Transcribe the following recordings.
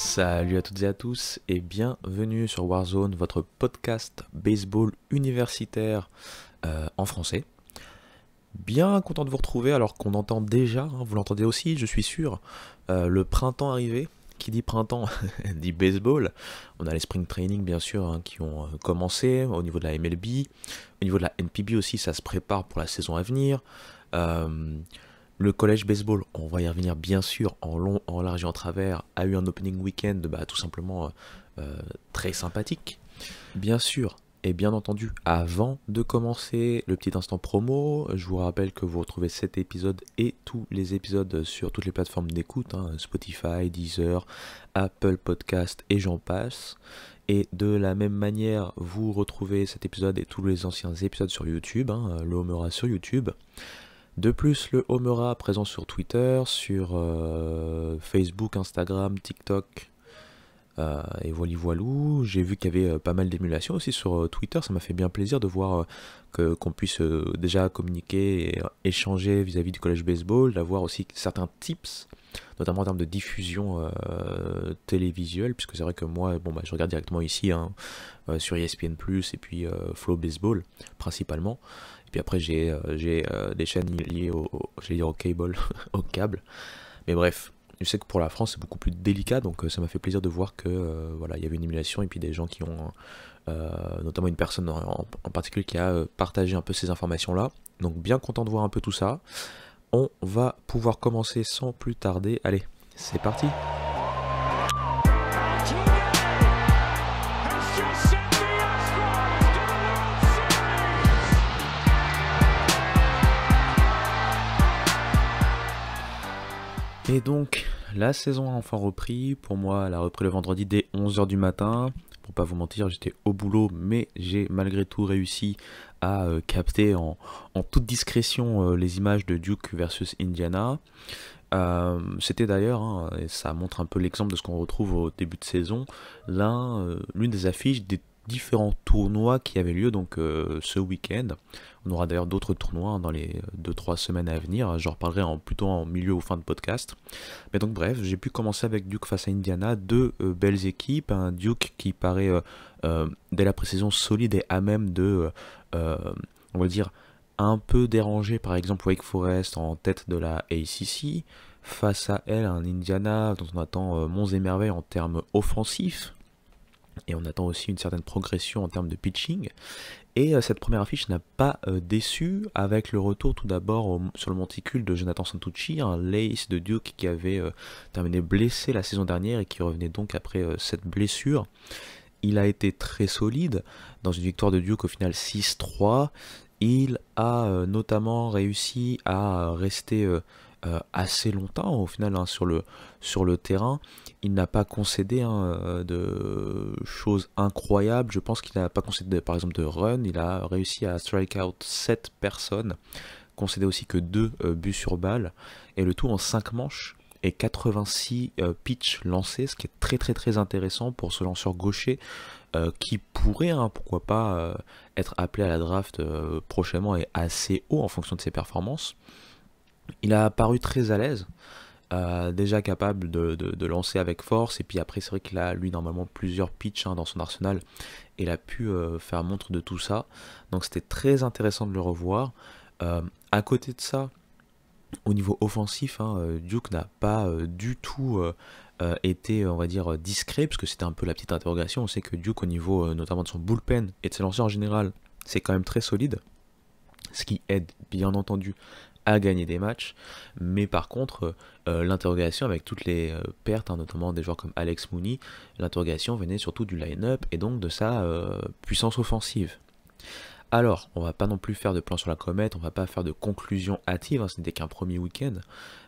Salut à toutes et à tous et bienvenue sur Warzone, votre podcast baseball universitaire en français. Bien content de vous retrouver alors qu'on entend déjà, vous l'entendez aussi je suis sûr, le printemps arrivé. Qui dit printemps dit baseball. On a les spring training bien sûr qui ont commencé au niveau de la MLB. Au niveau de la NPB aussi ça se prépare pour la saison à venir. Le collège baseball, on va y revenir bien sûr en long, en large et en travers, a eu un opening weekend tout simplement très sympathique. Bien sûr, et bien entendu, avant de commencer le petit instant promo, je vous rappelle que vous retrouvez cet épisode et tous les épisodes sur toutes les plateformes d'écoute, Spotify, Deezer, Apple Podcast et j'en passe. Et de la même manière, vous retrouvez cet épisode et tous les anciens épisodes sur YouTube, le Homera sur YouTube. De plus, le Homera présent sur Twitter, sur Facebook, Instagram, TikTok, et voilou. J'ai vu qu'il y avait pas mal d'émulations aussi sur Twitter, ça m'a fait bien plaisir de voir qu'on puisse déjà communiquer et échanger vis-à-vis du collège baseball, d'avoir aussi certains tips, notamment en termes de diffusion télévisuelle, puisque c'est vrai que moi, je regarde directement ici sur ESPN+, et puis Flow Baseball, principalement. Et puis après, j'ai des chaînes liées au cable, au câble. Mais bref, je sais que pour la France, c'est beaucoup plus délicat, donc ça m'a fait plaisir de voir que il y avait une émulation et puis des gens qui ont, notamment une personne en particulier qui a partagé un peu ces informations-là. Donc bien content de voir un peu tout ça. On va pouvoir commencer sans plus tarder. Allez, c'est parti! Et donc, la saison a enfin repris. Pour moi, elle a repris le vendredi dès 11h du matin. Pour pas vous mentir, j'étais au boulot, mais j'ai malgré tout réussi à capter en toute discrétion les images de Duke versus Indiana. C'était d'ailleurs, et ça montre un peu l'exemple de ce qu'on retrouve au début de saison, l'une des affiches des différents tournois qui avaient lieu donc ce week-end. On aura d'ailleurs d'autres tournois dans les 2-3 semaines à venir, j'en reparlerai plutôt en milieu ou fin de podcast. Mais donc bref, j'ai pu commencer avec Duke face à Indiana, deux belles équipes, un Duke qui paraît dès la pré-saison solide et à même de, on va dire, un peu dérangé par exemple Wake Forest en tête de la ACC, face à elle un Indiana dont on attend monts et merveilles en termes offensifs, et on attend aussi une certaine progression en termes de pitching. Et cette première affiche n'a pas déçu, avec le retour tout d'abord sur le monticule de Jonathan Santucci, un l'ace de Duke qui avait terminé blessé la saison dernière et qui revenait donc après cette blessure. Il a été très solide dans une victoire de Duke au final 6-3. Il a notamment réussi à rester assez longtemps au final sur le terrain. Il n'a pas concédé de choses incroyables. Je pense qu'il n'a pas concédé par exemple de run. Il a réussi à strike out 7 personnes, concédé aussi que 2 buts sur balle, et le tout en 5 manches et 86 pitches lancés, ce qui est très très très intéressant pour ce lanceur gaucher qui pourrait, pourquoi pas, être appelé à la draft prochainement et assez haut en fonction de ses performances. Il a paru très à l'aise, déjà capable de lancer avec force, et puis après c'est vrai qu'il a lui normalement plusieurs pitchs dans son arsenal, et il a pu faire montre de tout ça, donc c'était très intéressant de le revoir. À côté de ça, au niveau offensif, Duke n'a pas du tout été, on va dire, discret, parce que c'était un peu la petite interrogation. On sait que Duke, au niveau notamment de son bullpen et de ses lancers en général, c'est quand même très solide, ce qui aide bien entendu à gagner des matchs, mais par contre l'interrogation avec toutes les pertes, notamment des joueurs comme Alex Mooney, l'interrogation venait surtout du line-up et donc de sa puissance offensive. Alors, on va pas non plus faire de plan sur la comète, on va pas faire de conclusion hâtive, ce n'était qu'un premier week-end,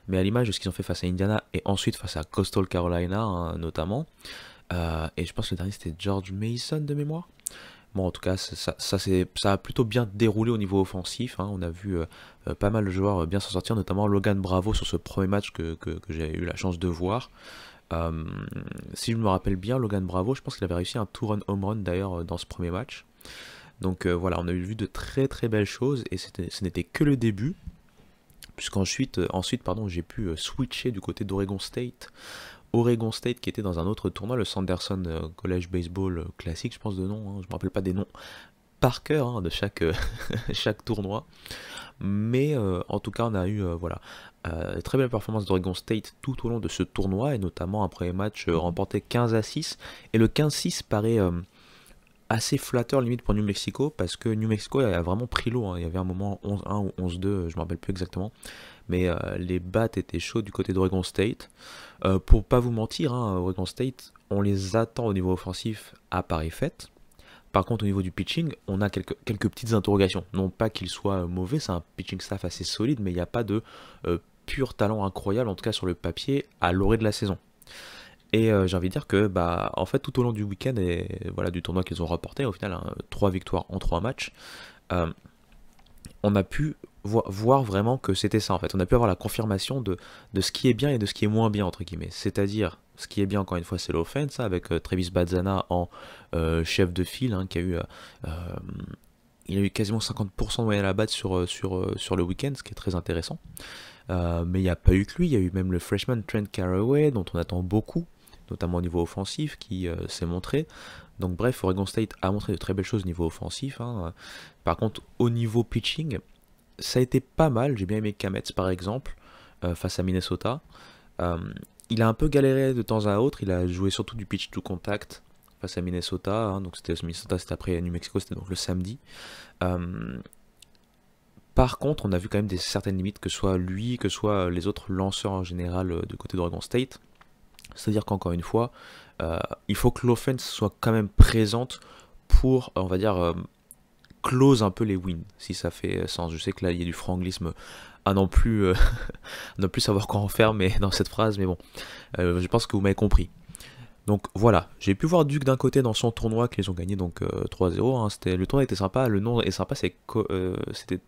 mais à l'image de ce qu'ils ont fait face à Indiana et ensuite face à Coastal Carolina notamment, et je pense que le dernier c'était George Mason de mémoire. Bon, en tout cas, ça a plutôt bien déroulé au niveau offensif. On a vu pas mal de joueurs bien s'en sortir, notamment Logan Bravo sur ce premier match que j'ai eu la chance de voir. Si je me rappelle bien, Logan Bravo, je pense qu'il avait réussi un two-run home run d'ailleurs dans ce premier match. Donc voilà, on a vu de très très belles choses et ce n'était que le début. Puisqu'ensuite j'ai pu switcher du côté d'Oregon State Oregon State qui était dans un autre tournoi, le Sanderson College Baseball classique, je pense de nom, je me rappelle pas des noms par cœur de chaque, chaque tournoi. Mais en tout cas, on a eu voilà, très belle performance d'Oregon State tout au long de ce tournoi, et notamment un premier match remporté 15-6. Et le 15-6 paraît assez flatteur limite pour New Mexico, parce que New Mexico a vraiment pris l'eau. Il y avait un moment 11-1 ou 11-2, je me rappelle plus exactement. Mais les battes étaient chaudes du côté d'Oregon State. Pour pas vous mentir, Oregon State, on les attend au niveau offensif à pareille fête. Par contre, au niveau du pitching, on a quelques petites interrogations. Non pas qu'il soit mauvais, c'est un pitching staff assez solide, mais il n'y a pas de pur talent incroyable, en tout cas sur le papier, à l'orée de la saison. Et j'ai envie de dire que, bah, en fait, tout au long du week-end et voilà, du tournoi qu'ils ont remporté, au final, 3 victoires en 3 matchs, euh, on a pu voir vraiment que c'était ça en fait. On a pu avoir la confirmation de ce qui est bien et de ce qui est moins bien, entre guillemets. C'est-à-dire, ce qui est bien, encore une fois, c'est l'offense, avec Travis Bazzana en chef de file, qui a eu. Il a eu quasiment 50% de moyenne à la batte sur le week-end, ce qui est très intéressant. Mais il n'y a pas eu que lui, il y a eu même le freshman Trent Carraway, dont on attend beaucoup, notamment au niveau offensif, qui s'est montré. Donc bref, Oregon State a montré de très belles choses au niveau offensif. Par contre, au niveau pitching, ça a été pas mal. J'ai bien aimé Kamets par exemple, face à Minnesota. Il a un peu galéré de temps à autre, il a joué surtout du pitch to contact face à Minnesota. Donc Minnesota, c'était après New Mexico, c'était donc le samedi. Par contre, on a vu quand même certaines limites, que ce soit lui, que ce soit les autres lanceurs en général de côté d'Oregon State. C'est-à-dire qu'encore une fois, il faut que l'offense soit quand même présente pour, on va dire, close un peu les wins, si ça fait sens. Je sais que là, il y a du franglisme à non plus, non plus savoir quoi en faire mais dans cette phrase, mais bon, je pense que vous m'avez compris. Donc voilà, j'ai pu voir Duke d'un côté dans son tournoi qu'ils ont gagné donc 3-0. Le tournoi était sympa, le nom est sympa, c'était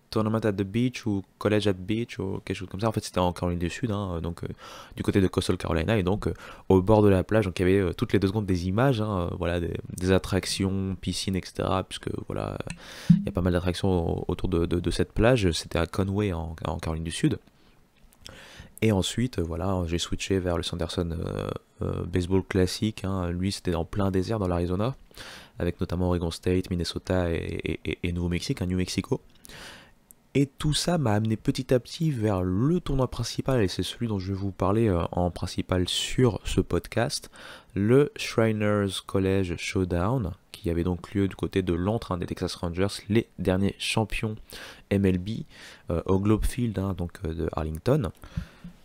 Tournament at the Beach ou College at the Beach ou quelque chose comme ça. En fait, c'était en Caroline du Sud, donc du côté de Coastal Carolina, et donc au bord de la plage. Donc il y avait toutes les 2 secondes des images, voilà, des attractions, piscines, etc. Puisque voilà, il y a pas mal d'attractions autour de cette plage. C'était à Conway en Caroline du Sud. Et ensuite, voilà, j'ai switché vers le Sanderson Baseball classique. Lui, c'était en plein désert dans l'Arizona, avec notamment Oregon State, Minnesota et Nouveau-Mexique, New Mexico. Et tout ça m'a amené petit à petit vers le tournoi principal, et c'est celui dont je vais vous parler en principal sur ce podcast, le Shriners College Showdown, qui avait donc lieu du côté de l'antre des Texas Rangers, les derniers champions MLB, au Globe Field, donc de Arlington.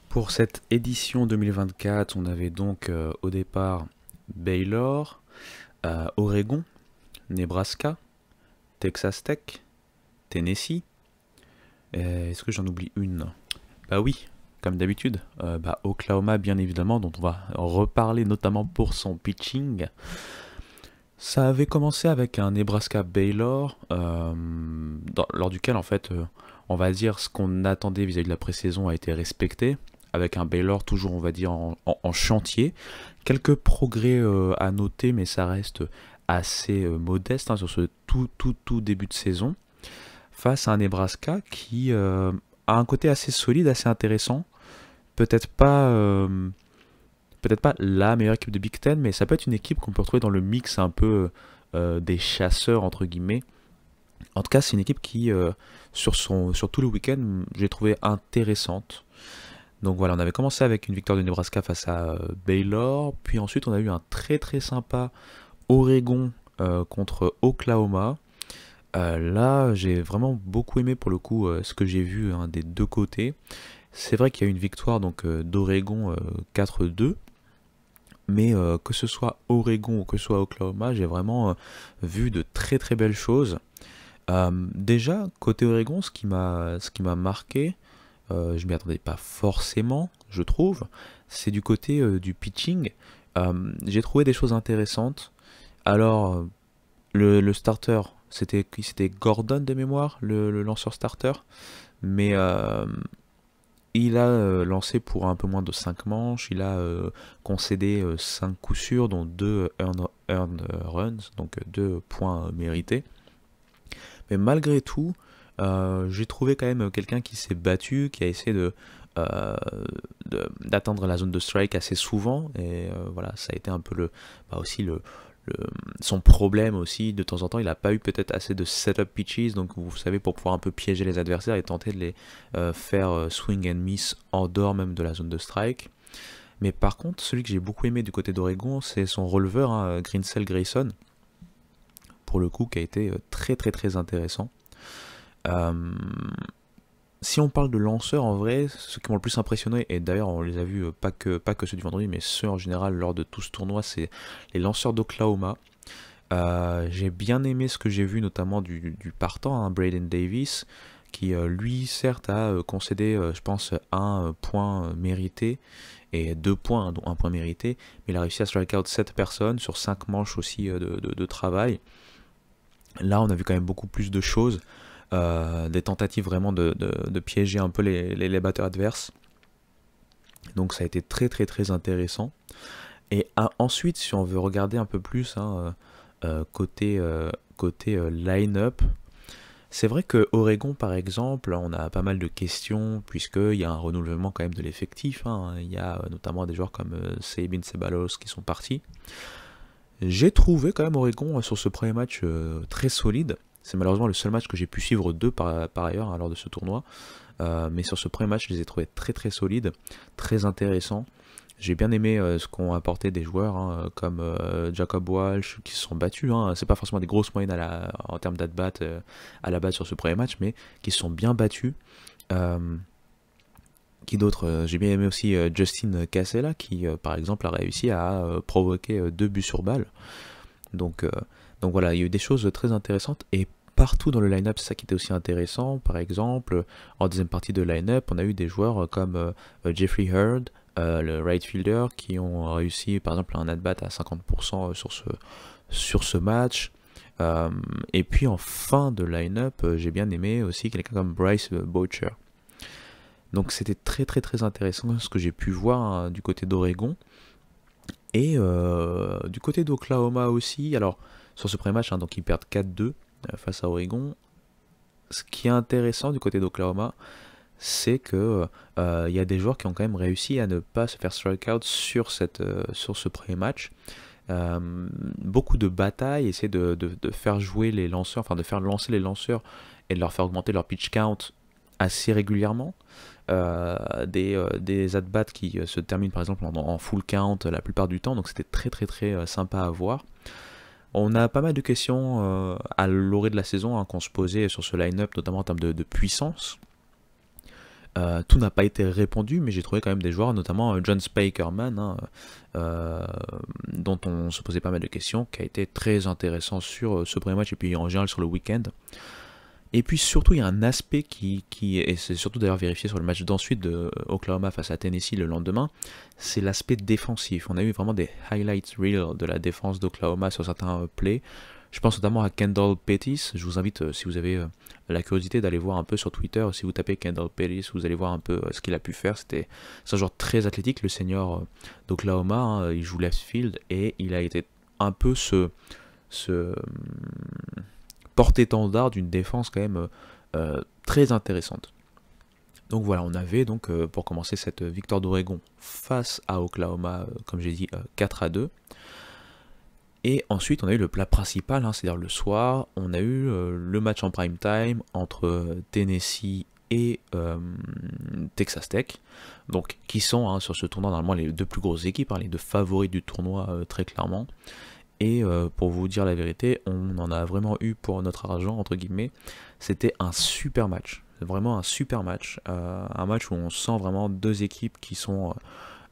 Pour cette édition 2024, on avait donc au départ Baylor, Oregon, Nebraska, Texas Tech, Tennessee. Est-ce que j'en oublie une? Bah oui, comme d'habitude. Oklahoma, bien évidemment, dont on va reparler notamment pour son pitching. Ça avait commencé avec un Nebraska-Baylor, lors duquel, en fait, on va dire, ce qu'on attendait vis-à-vis de la pré-saison a été respecté, avec un Baylor toujours, on va dire, en chantier. Quelques progrès à noter, mais ça reste assez modeste sur ce tout début de saison, face à un Nebraska qui a un côté assez solide, assez intéressant. Peut-être pas la meilleure équipe de Big Ten, mais ça peut être une équipe qu'on peut retrouver dans le mix un peu des chasseurs, entre guillemets. En tout cas, c'est une équipe qui, sur tout le week-end, j'ai trouvé intéressante. Donc voilà, on avait commencé avec une victoire de Nebraska face à Baylor, puis ensuite on a eu un très très sympa Oregon contre Oklahoma. Là, j'ai vraiment beaucoup aimé pour le coup ce que j'ai vu des deux côtés. C'est vrai qu'il y a eu une victoire donc d'Oregon 4-2, mais que ce soit Oregon ou que ce soit Oklahoma, j'ai vraiment vu de très très belles choses. Déjà, côté Oregon, ce qui m'a marqué, je m'y attendais pas forcément, je trouve, c'est du côté du pitching. J'ai trouvé des choses intéressantes. Alors, le starter, c'était Gordon de mémoire, le lanceur starter, mais il a lancé pour un peu moins de 5 manches, il a concédé 5 coups sûrs, dont 2 earned runs, donc 2 points mérités. Mais malgré tout, j'ai trouvé quand même quelqu'un qui s'est battu, qui a essayé d'atteindre la zone de strike assez souvent, et voilà, ça a été un peu aussi son problème aussi. De temps en temps, il n'a pas eu peut-être assez de setup pitches, donc vous savez, pour pouvoir un peu piéger les adversaires et tenter de les faire swing and miss en dehors même de la zone de strike. Mais par contre, celui que j'ai beaucoup aimé du côté d'Oregon, c'est son releveur, hein, Grinsell Grayson, pour le coup, qui a été très très très intéressant. Si on parle de lanceurs, en vrai, ceux qui m'ont le plus impressionné, et d'ailleurs on les a vus pas que ceux du vendredi, mais ceux en général lors de tout ce tournoi, c'est les lanceurs d'Oklahoma. J'ai bien aimé ce que j'ai vu, notamment du partant, hein, Braden Davis, qui lui certes a concédé, je pense, un point mérité, et 2 points, hein, dont un point mérité, mais il a réussi à strike out 7 personnes sur 5 manches aussi de travail. Là on a vu quand même beaucoup plus de choses. Des tentatives vraiment de piéger un peu les batteurs adverses. Donc ça a été très très très intéressant. Et ensuite, si on veut regarder un peu plus, hein, côté line-up, c'est vrai que Oregon par exemple, on a pas mal de questions puisqu'il y a un renouvellement quand même de l'effectif, hein. Il y a notamment des joueurs comme Sabin Ceballos qui sont partis. J'ai trouvé quand même Oregon sur ce premier match très solide. C'est malheureusement le seul match que j'ai pu suivre d'eux par ailleurs, hein, lors de ce tournoi. Mais sur ce premier match, je les ai trouvés très très solides, très intéressants. J'ai bien aimé ce qu'ont apporté des joueurs, hein, comme Jacob Walsh, qui se sont battus. Hein. C'est pas forcément des grosses moyennes en termes d'at-bat à la base sur ce premier match, mais qui se sont bien battus. Qui d'autre? J'ai bien aimé aussi Justin Casella, qui par exemple a réussi à provoquer 2 buts sur balle. Donc voilà, il y a eu des choses très intéressantes, et partout dans le line-up, c'est ça qui était aussi intéressant. Par exemple, en deuxième partie de line-up, on a eu des joueurs comme Jeffrey Hurd, le right fielder, qui ont réussi par exemple un at-bat à 50% sur ce match. Et puis en fin de line-up, j'ai bien aimé aussi quelqu'un comme Bryce Boucher. Donc c'était très très très intéressant ce que j'ai pu voir, hein, du côté d'Oregon. Et du côté d'Oklahoma aussi, alors sur ce premier match, hein, donc ils perdent 4-2 face à Oregon. Ce qui est intéressant du côté d'Oklahoma, c'est que y a des joueurs qui ont quand même réussi à ne pas se faire strike out sur ce premier match. Beaucoup de batailles, essayer de faire jouer les lanceurs, enfin de faire lancer les lanceurs et de leur faire augmenter leur pitch count assez régulièrement. Des at-bats qui se terminent par exemple en full count la plupart du temps, donc c'était très très très sympa à voir. On a pas mal de questions à l'orée de la saison, hein, qu'on se posait sur ce line-up, notamment en termes de puissance. Tout n'a pas été répondu, mais j'ai trouvé quand même des joueurs, notamment John Spikerman, hein, dont on se posait pas mal de questions, qui a été très intéressant sur ce premier match et puis en général sur le week-end. Et puis surtout, il y a un aspect et c'est surtout d'ailleurs vérifié sur le match d'ensuite de Oklahoma face à Tennessee le lendemain, c'est l'aspect défensif. On a eu vraiment des highlights reels de la défense d'Oklahoma sur certains plays. Je pense notamment à Kendall Pettis. Je vous invite, si vous avez la curiosité, d'aller voir un peu sur Twitter. Si vous tapez Kendall Pettis, vous allez voir un peu ce qu'il a pu faire. C'est un joueur très athlétique, le senior d'Oklahoma, hein. Il joue left field et il a été un peu ce porte-étendard d'une défense quand même très intéressante. Donc voilà, on avait donc pour commencer cette victoire d'Oregon face à Oklahoma, comme j'ai dit, 4-2. Et ensuite on a eu le plat principal, hein, c'est-à-dire le soir, on a eu le match en prime time entre Tennessee et Texas Tech, donc qui sont, hein, sur ce tournoi normalement les deux plus grosses équipes, hein, les deux favoris du tournoi très clairement. Et pour vous dire la vérité, on en a vraiment eu pour notre argent, entre guillemets. C'était un super match, vraiment un super match. Un match où on sent vraiment deux équipes qui sont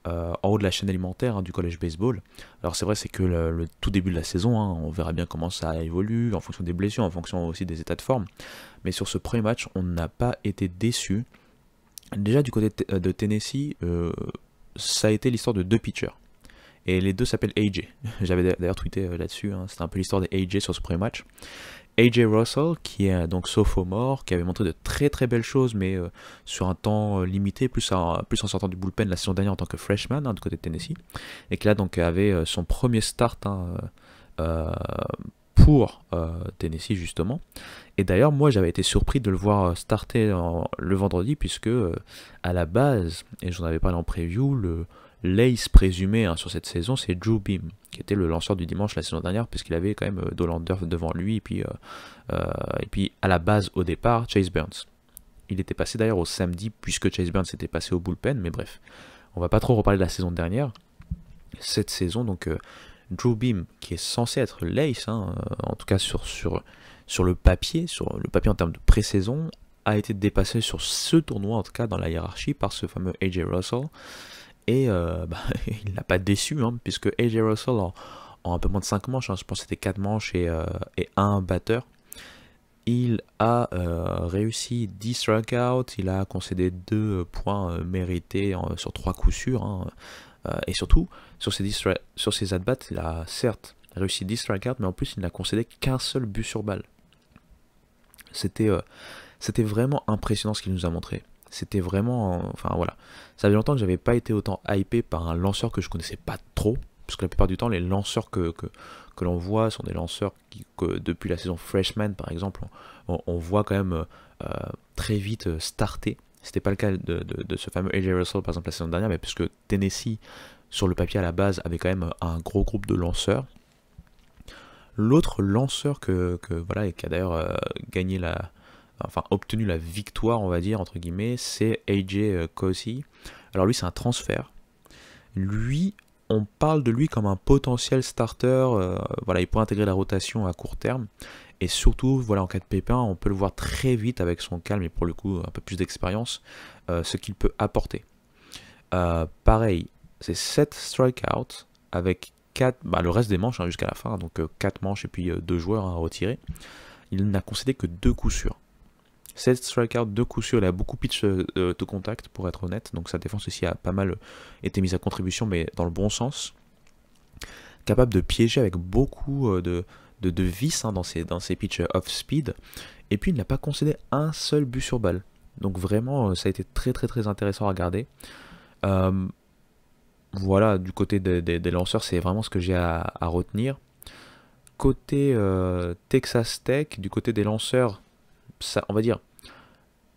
en haut de la chaîne alimentaire, hein, du college baseball. Alors c'est vrai, c'est que le tout début de la saison, hein, on verra bien comment ça évolue, en fonction des blessures, en fonction aussi des états de forme. Mais sur ce premier match, on n'a pas été déçus. Déjà du côté de Tennessee, ça a été l'histoire de deux pitchers. Et les deux s'appellent AJ. J'avais d'ailleurs tweeté là-dessus, hein. C'était un peu l'histoire des AJ sur ce premier match. AJ Russell, qui est donc sophomore, qui avait montré de très très belles choses, mais sur un temps limité, plus en sortant du bullpen la saison dernière en tant que freshman, hein, du côté de Tennessee, et qui là donc avait son premier start, hein, pour Tennessee justement. Et d'ailleurs, moi j'avais été surpris de le voir starter le vendredi, puisque à la base, et j'en avais parlé en preview, l'ace présumé sur cette saison, c'est Drew Beam, qui était le lanceur du dimanche la saison dernière, puisqu'il avait quand même Dollander devant lui, et puis à la base, au départ, Chase Burns. Il était passé d'ailleurs au samedi, puisque Chase Burns était passé au bullpen, mais bref, on va pas trop reparler de la saison dernière. Cette saison, donc Drew Beam, qui est censé être l'ace, en tout cas sur le papier en termes de pré-saison, a été dépassé sur ce tournoi, en tout cas dans la hiérarchie, par ce fameux AJ Russell. Et il n'a pas déçu, puisque AJ Russell, en un peu moins de 5 manches, je pense que c'était 4 manches et 1 batteur, il a réussi 10 strikeouts, il a concédé 2 points mérités sur 3 coups sûrs, et surtout, sur ses at-bats, il a certes réussi 10 strikeouts, mais en plus il n'a concédé qu'un seul but sur balle. C'était vraiment impressionnant ce qu'il nous a montré. C'était vraiment... Enfin voilà. Ça fait longtemps que j'avais pas été autant hypé par un lanceur que je connaissais pas trop. Parce que la plupart du temps, les lanceurs que l'on voit sont des lanceurs que depuis la saison freshman, par exemple, on voit quand même très vite starter. C'était pas le cas de ce fameux AJ Russell, par exemple, la saison dernière, mais puisque Tennessee, sur le papier à la base, avait quand même un gros groupe de lanceurs. L'autre lanceur voilà, et qui a d'ailleurs gagné obtenu la victoire, on va dire, entre guillemets, c'est AJ Cossey. Alors lui, c'est un transfert. Lui, on parle de lui comme un potentiel starter. Voilà, il pourrait intégrer la rotation à court terme. Et surtout, voilà, en cas de pépin, on peut le voir très vite avec son calme et pour le coup un peu plus d'expérience, ce qu'il peut apporter. Pareil, c'est 7 strikeouts avec 4, le reste des manches jusqu'à la fin, donc 4 manches et puis 2 joueurs à retirer. Il n'a concédé que 2 coups sûrs. 7 strikeouts, 2 coups sûrs, il a beaucoup pitch de contact pour être honnête, donc sa défense aussi a pas mal été mise à contribution, mais dans le bon sens. Capable de piéger avec beaucoup de vis dans ses pitches off-speed, et puis il n'a pas concédé un seul but sur balle. Donc vraiment, ça a été très très très intéressant à regarder. Voilà, du côté des lanceurs, c'est vraiment ce que j'ai à retenir. Côté Texas Tech, du côté des lanceurs, ça, on va dire,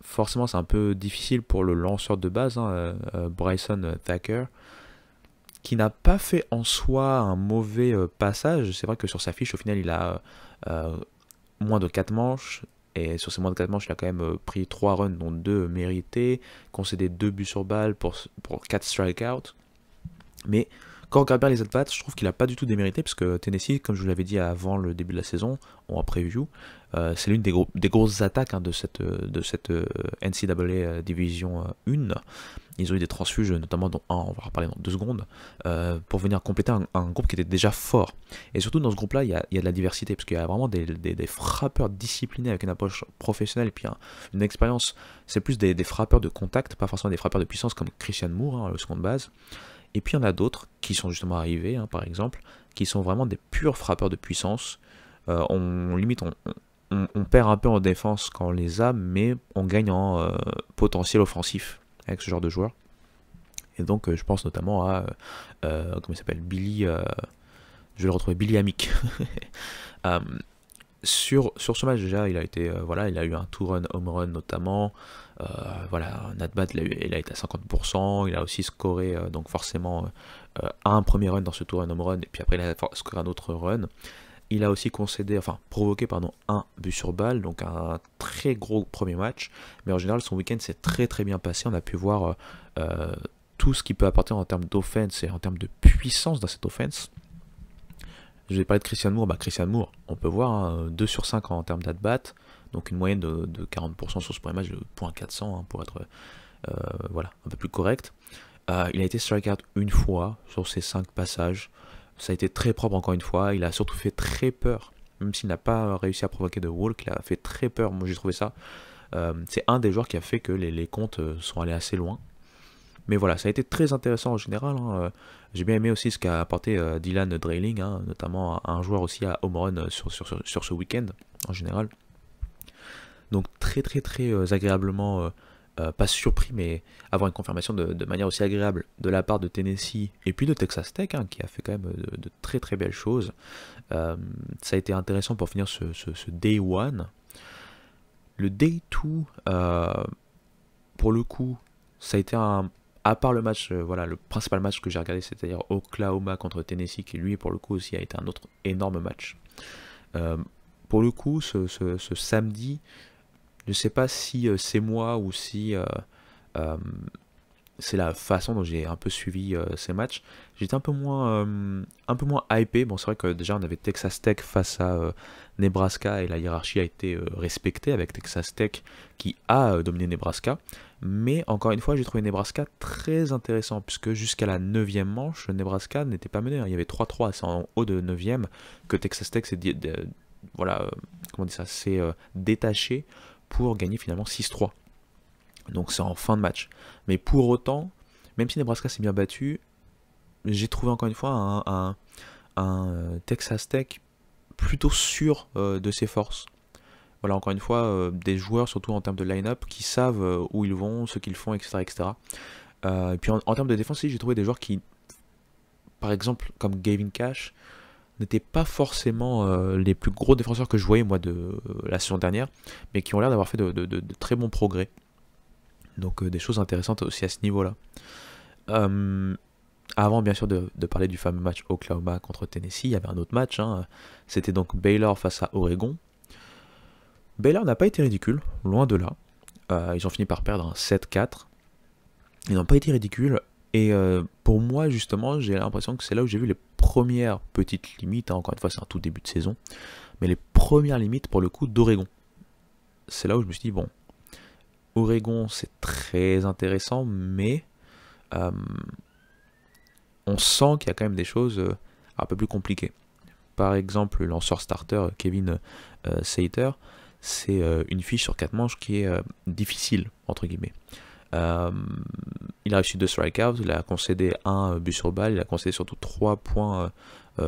forcément c'est un peu difficile pour le lanceur de base, Bryson Thacker, qui n'a pas fait en soi un mauvais passage. C'est vrai que sur sa fiche, au final, il a moins de 4 manches, et sur ces moins de 4 manches, il a quand même pris 3 runs, dont 2 mérités, concédé 2 buts sur balle pour 4 strikeouts. Mais quand on regarde bien les at-bats, je trouve qu'il n'a pas du tout démérité, parce que Tennessee, comme je vous l'avais dit avant le début de la saison, ou en preview, c'est l'une des grosses attaques de cette NCAA Division 1. Ils ont eu des transfuges, notamment dont un, on va en reparler dans 2 secondes, pour venir compléter un groupe qui était déjà fort. Et surtout dans ce groupe-là, il y a de la diversité, parce qu'il y a vraiment des frappeurs disciplinés avec une approche professionnelle, et puis une expérience. C'est plus des frappeurs de contact, pas forcément des frappeurs de puissance comme Christian Moore, le second de base. Et puis il y en a d'autres qui sont justement arrivés, par exemple, qui sont vraiment des purs frappeurs de puissance. On perd un peu en défense quand on les a, mais on gagne en potentiel offensif avec ce genre de joueurs. Et donc je pense notamment à comment il s'appelle, Billy, je vais le retrouver, Billy Amick. Sur ce match déjà, il a été voilà, il a eu un two-run home run notamment. Voilà, un at-bat, il a été à 50%. Il a aussi scoré donc forcément un premier run dans ce two-run home run, et puis après il a scoré un autre run. Il a aussi provoqué un but sur balle, donc un très gros premier match. Mais en général, son week-end s'est très très bien passé. On a pu voir tout ce qu'il peut apporter en termes d'offense et en termes de puissance dans cette offense. Je vais parler de Christian Moore. Christian Moore, on peut voir 2 sur 5 en termes d'at-bat, donc une moyenne de 40% sur ce premier match, de .400 pour être voilà, un peu plus correct. Il a été strikeout une fois sur ses 5 passages. Ça a été très propre encore une fois. Il a surtout fait très peur, même s'il n'a pas réussi à provoquer de walk, il a fait très peur. Moi j'ai trouvé ça. C'est un des joueurs qui a fait que les comptes sont allés assez loin. Mais voilà, ça a été très intéressant en général. J'ai bien aimé aussi ce qu'a apporté Dylan Drayling, notamment un joueur aussi à home run sur ce week-end en général. Donc très très très agréablement pas surpris, mais avoir une confirmation de manière aussi agréable de la part de Tennessee et puis de Texas Tech, hein, qui a fait quand même de très très belles choses. Ça a été intéressant pour finir ce Day 1. Le Day 2, pour le coup, ça a été à part le match, voilà, le principal match que j'ai regardé, c'est-à-dire Oklahoma contre Tennessee, qui lui, pour le coup, aussi a été un autre énorme match. Pour le coup, ce samedi, je ne sais pas si c'est moi ou si euh, c'est la façon dont j'ai un peu suivi ces matchs. J'étais un peu moins hypé. Bon, c'est vrai que déjà on avait Texas Tech face à Nebraska et la hiérarchie a été respectée avec Texas Tech qui a dominé Nebraska. Mais encore une fois, j'ai trouvé Nebraska très intéressant puisque jusqu'à la 9e manche, Nebraska n'était pas mené, hein. Il y avait 3-3, c'est en haut de 9e que Texas Tech s'est voilà, comment dire ça, s'est détaché pour gagner finalement 6-3. Donc c'est en fin de match. Mais pour autant, même si Nebraska s'est bien battu, j'ai trouvé encore une fois un Texas Tech plutôt sûr de ses forces. Voilà, encore une fois, des joueurs, surtout en termes de line-up, qui savent où ils vont, ce qu'ils font, etc. etc. Et puis en termes de défense, j'ai trouvé des joueurs qui, par exemple, comme Gavin Cash, n'étaient pas forcément les plus gros défenseurs que je voyais moi de la saison dernière, mais qui ont l'air d'avoir fait de très bons progrès. Donc des choses intéressantes aussi à ce niveau-là. Avant bien sûr de parler du fameux match Oklahoma contre Tennessee, il y avait un autre match, hein. C'était donc Baylor face à Oregon. Baylor n'a pas été ridicule, loin de là. Ils ont fini par perdre un 7-4. Ils n'ont pas été ridicules. Et pour moi justement, j'ai l'impression que c'est là où j'ai vu les premières petites limites, hein. Encore une fois c'est un tout début de saison, mais les premières limites pour le coup d'Oregon. C'est là où je me suis dit, bon, Oregon c'est très intéressant, mais on sent qu'il y a quand même des choses un peu plus compliquées. Par exemple, le lanceur starter Kevin Sater, c'est une fiche sur 4 manches qui est difficile, entre guillemets. Il a reçu 2 strikeouts, il a concédé 1 but sur balle, il a concédé surtout 3 points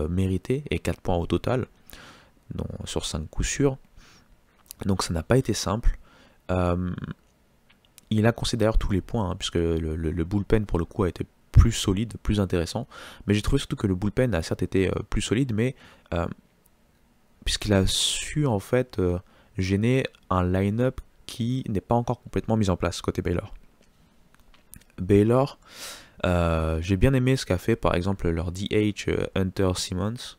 mérités et 4 points au total, sur 5 coups sûrs. Donc ça n'a pas été simple. Il a concédé d'ailleurs tous les points, hein, puisque le bullpen pour le coup a été plus solide, plus intéressant. Mais j'ai trouvé surtout que le bullpen a certes été plus solide, mais puisqu'il a su en fait gêner un line-up qui n'est pas encore complètement mis en place côté Baylor. Baylor, j'ai bien aimé ce qu'a fait par exemple leur DH Hunter Simmons.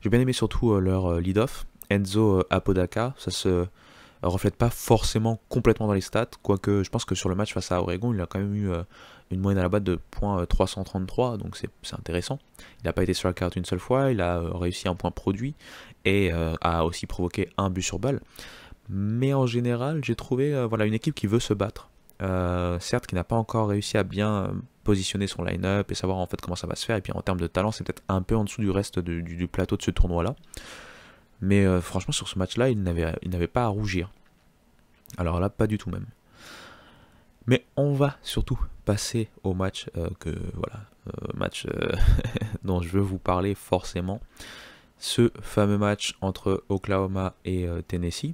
J'ai bien aimé surtout leur lead-off Enzo Apodaca. Ça se reflète pas forcément complètement dans les stats, quoique je pense que sur le match face à Oregon, il a quand même eu une moyenne à la batte de .333, donc c'est intéressant. Il n'a pas été sur la carte une seule fois, il a réussi un point produit et a aussi provoqué un but sur balle. Mais en général, j'ai trouvé voilà, une équipe qui veut se battre. Certes, qui n'a pas encore réussi à bien positionner son line-up et savoir en fait comment ça va se faire. Et puis en termes de talent, c'est peut-être un peu en dessous du reste du plateau de ce tournoi-là. Mais franchement, sur ce match-là, il n'avait pas à rougir. Alors là, pas du tout même. Mais on va surtout passer au match match dont je veux vous parler forcément. Ce fameux match entre Oklahoma et Tennessee.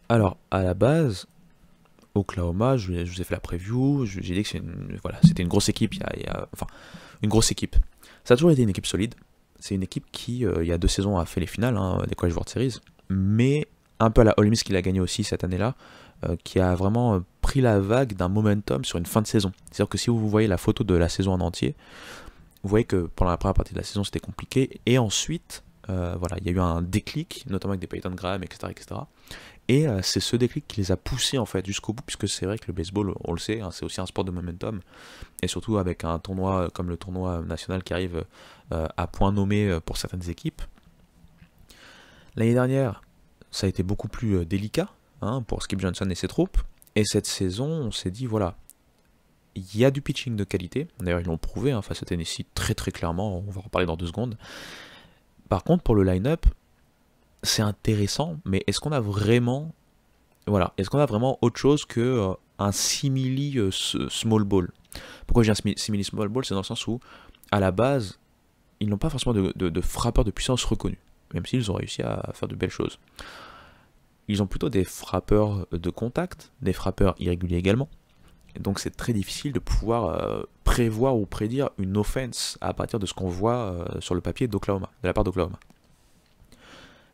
Alors, à la base, Oklahoma, je vous ai fait la preview, j'ai dit que c'était une grosse équipe, une grosse équipe. Ça a toujours été une équipe solide. C'est une équipe qui, il y a 2 saisons, a fait les finales des College World Series, mais un peu à la Ole Miss qu'il a gagné aussi cette année-là, qui a vraiment pris la vague d'un momentum sur une fin de saison. C'est-à-dire que si vous voyez la photo de la saison en entier, vous voyez que pendant la première partie de la saison, c'était compliqué, et ensuite, il y a eu un déclic, notamment avec des Peyton Graham, etc., etc., et c'est ce déclic qui les a poussés en fait jusqu'au bout, puisque c'est vrai que le baseball, on le sait, hein, c'est aussi un sport de momentum, et surtout avec un tournoi comme le tournoi national qui arrive à point nommé pour certaines équipes. L'année dernière, ça a été beaucoup plus délicat pour Skip Johnson et ses troupes, et cette saison, on s'est dit, voilà, il y a du pitching de qualité, d'ailleurs ils l'ont prouvé face à Tennessee très très clairement, on va en reparler dans 2 secondes. Par contre, pour le line-up, c'est intéressant, mais est-ce qu'on a vraiment autre chose que un simili small ball? Pourquoi j'ai un simili small ball? C'est dans le sens où, à la base, ils n'ont pas forcément de frappeurs de puissance reconnus, même s'ils ont réussi à faire de belles choses. Ils ont plutôt des frappeurs de contact, des frappeurs irréguliers également, Donc c'est très difficile de pouvoir prévoir ou prédire une offense à partir de ce qu'on voit sur le papier d'Oklahoma, de la part d'Oklahoma.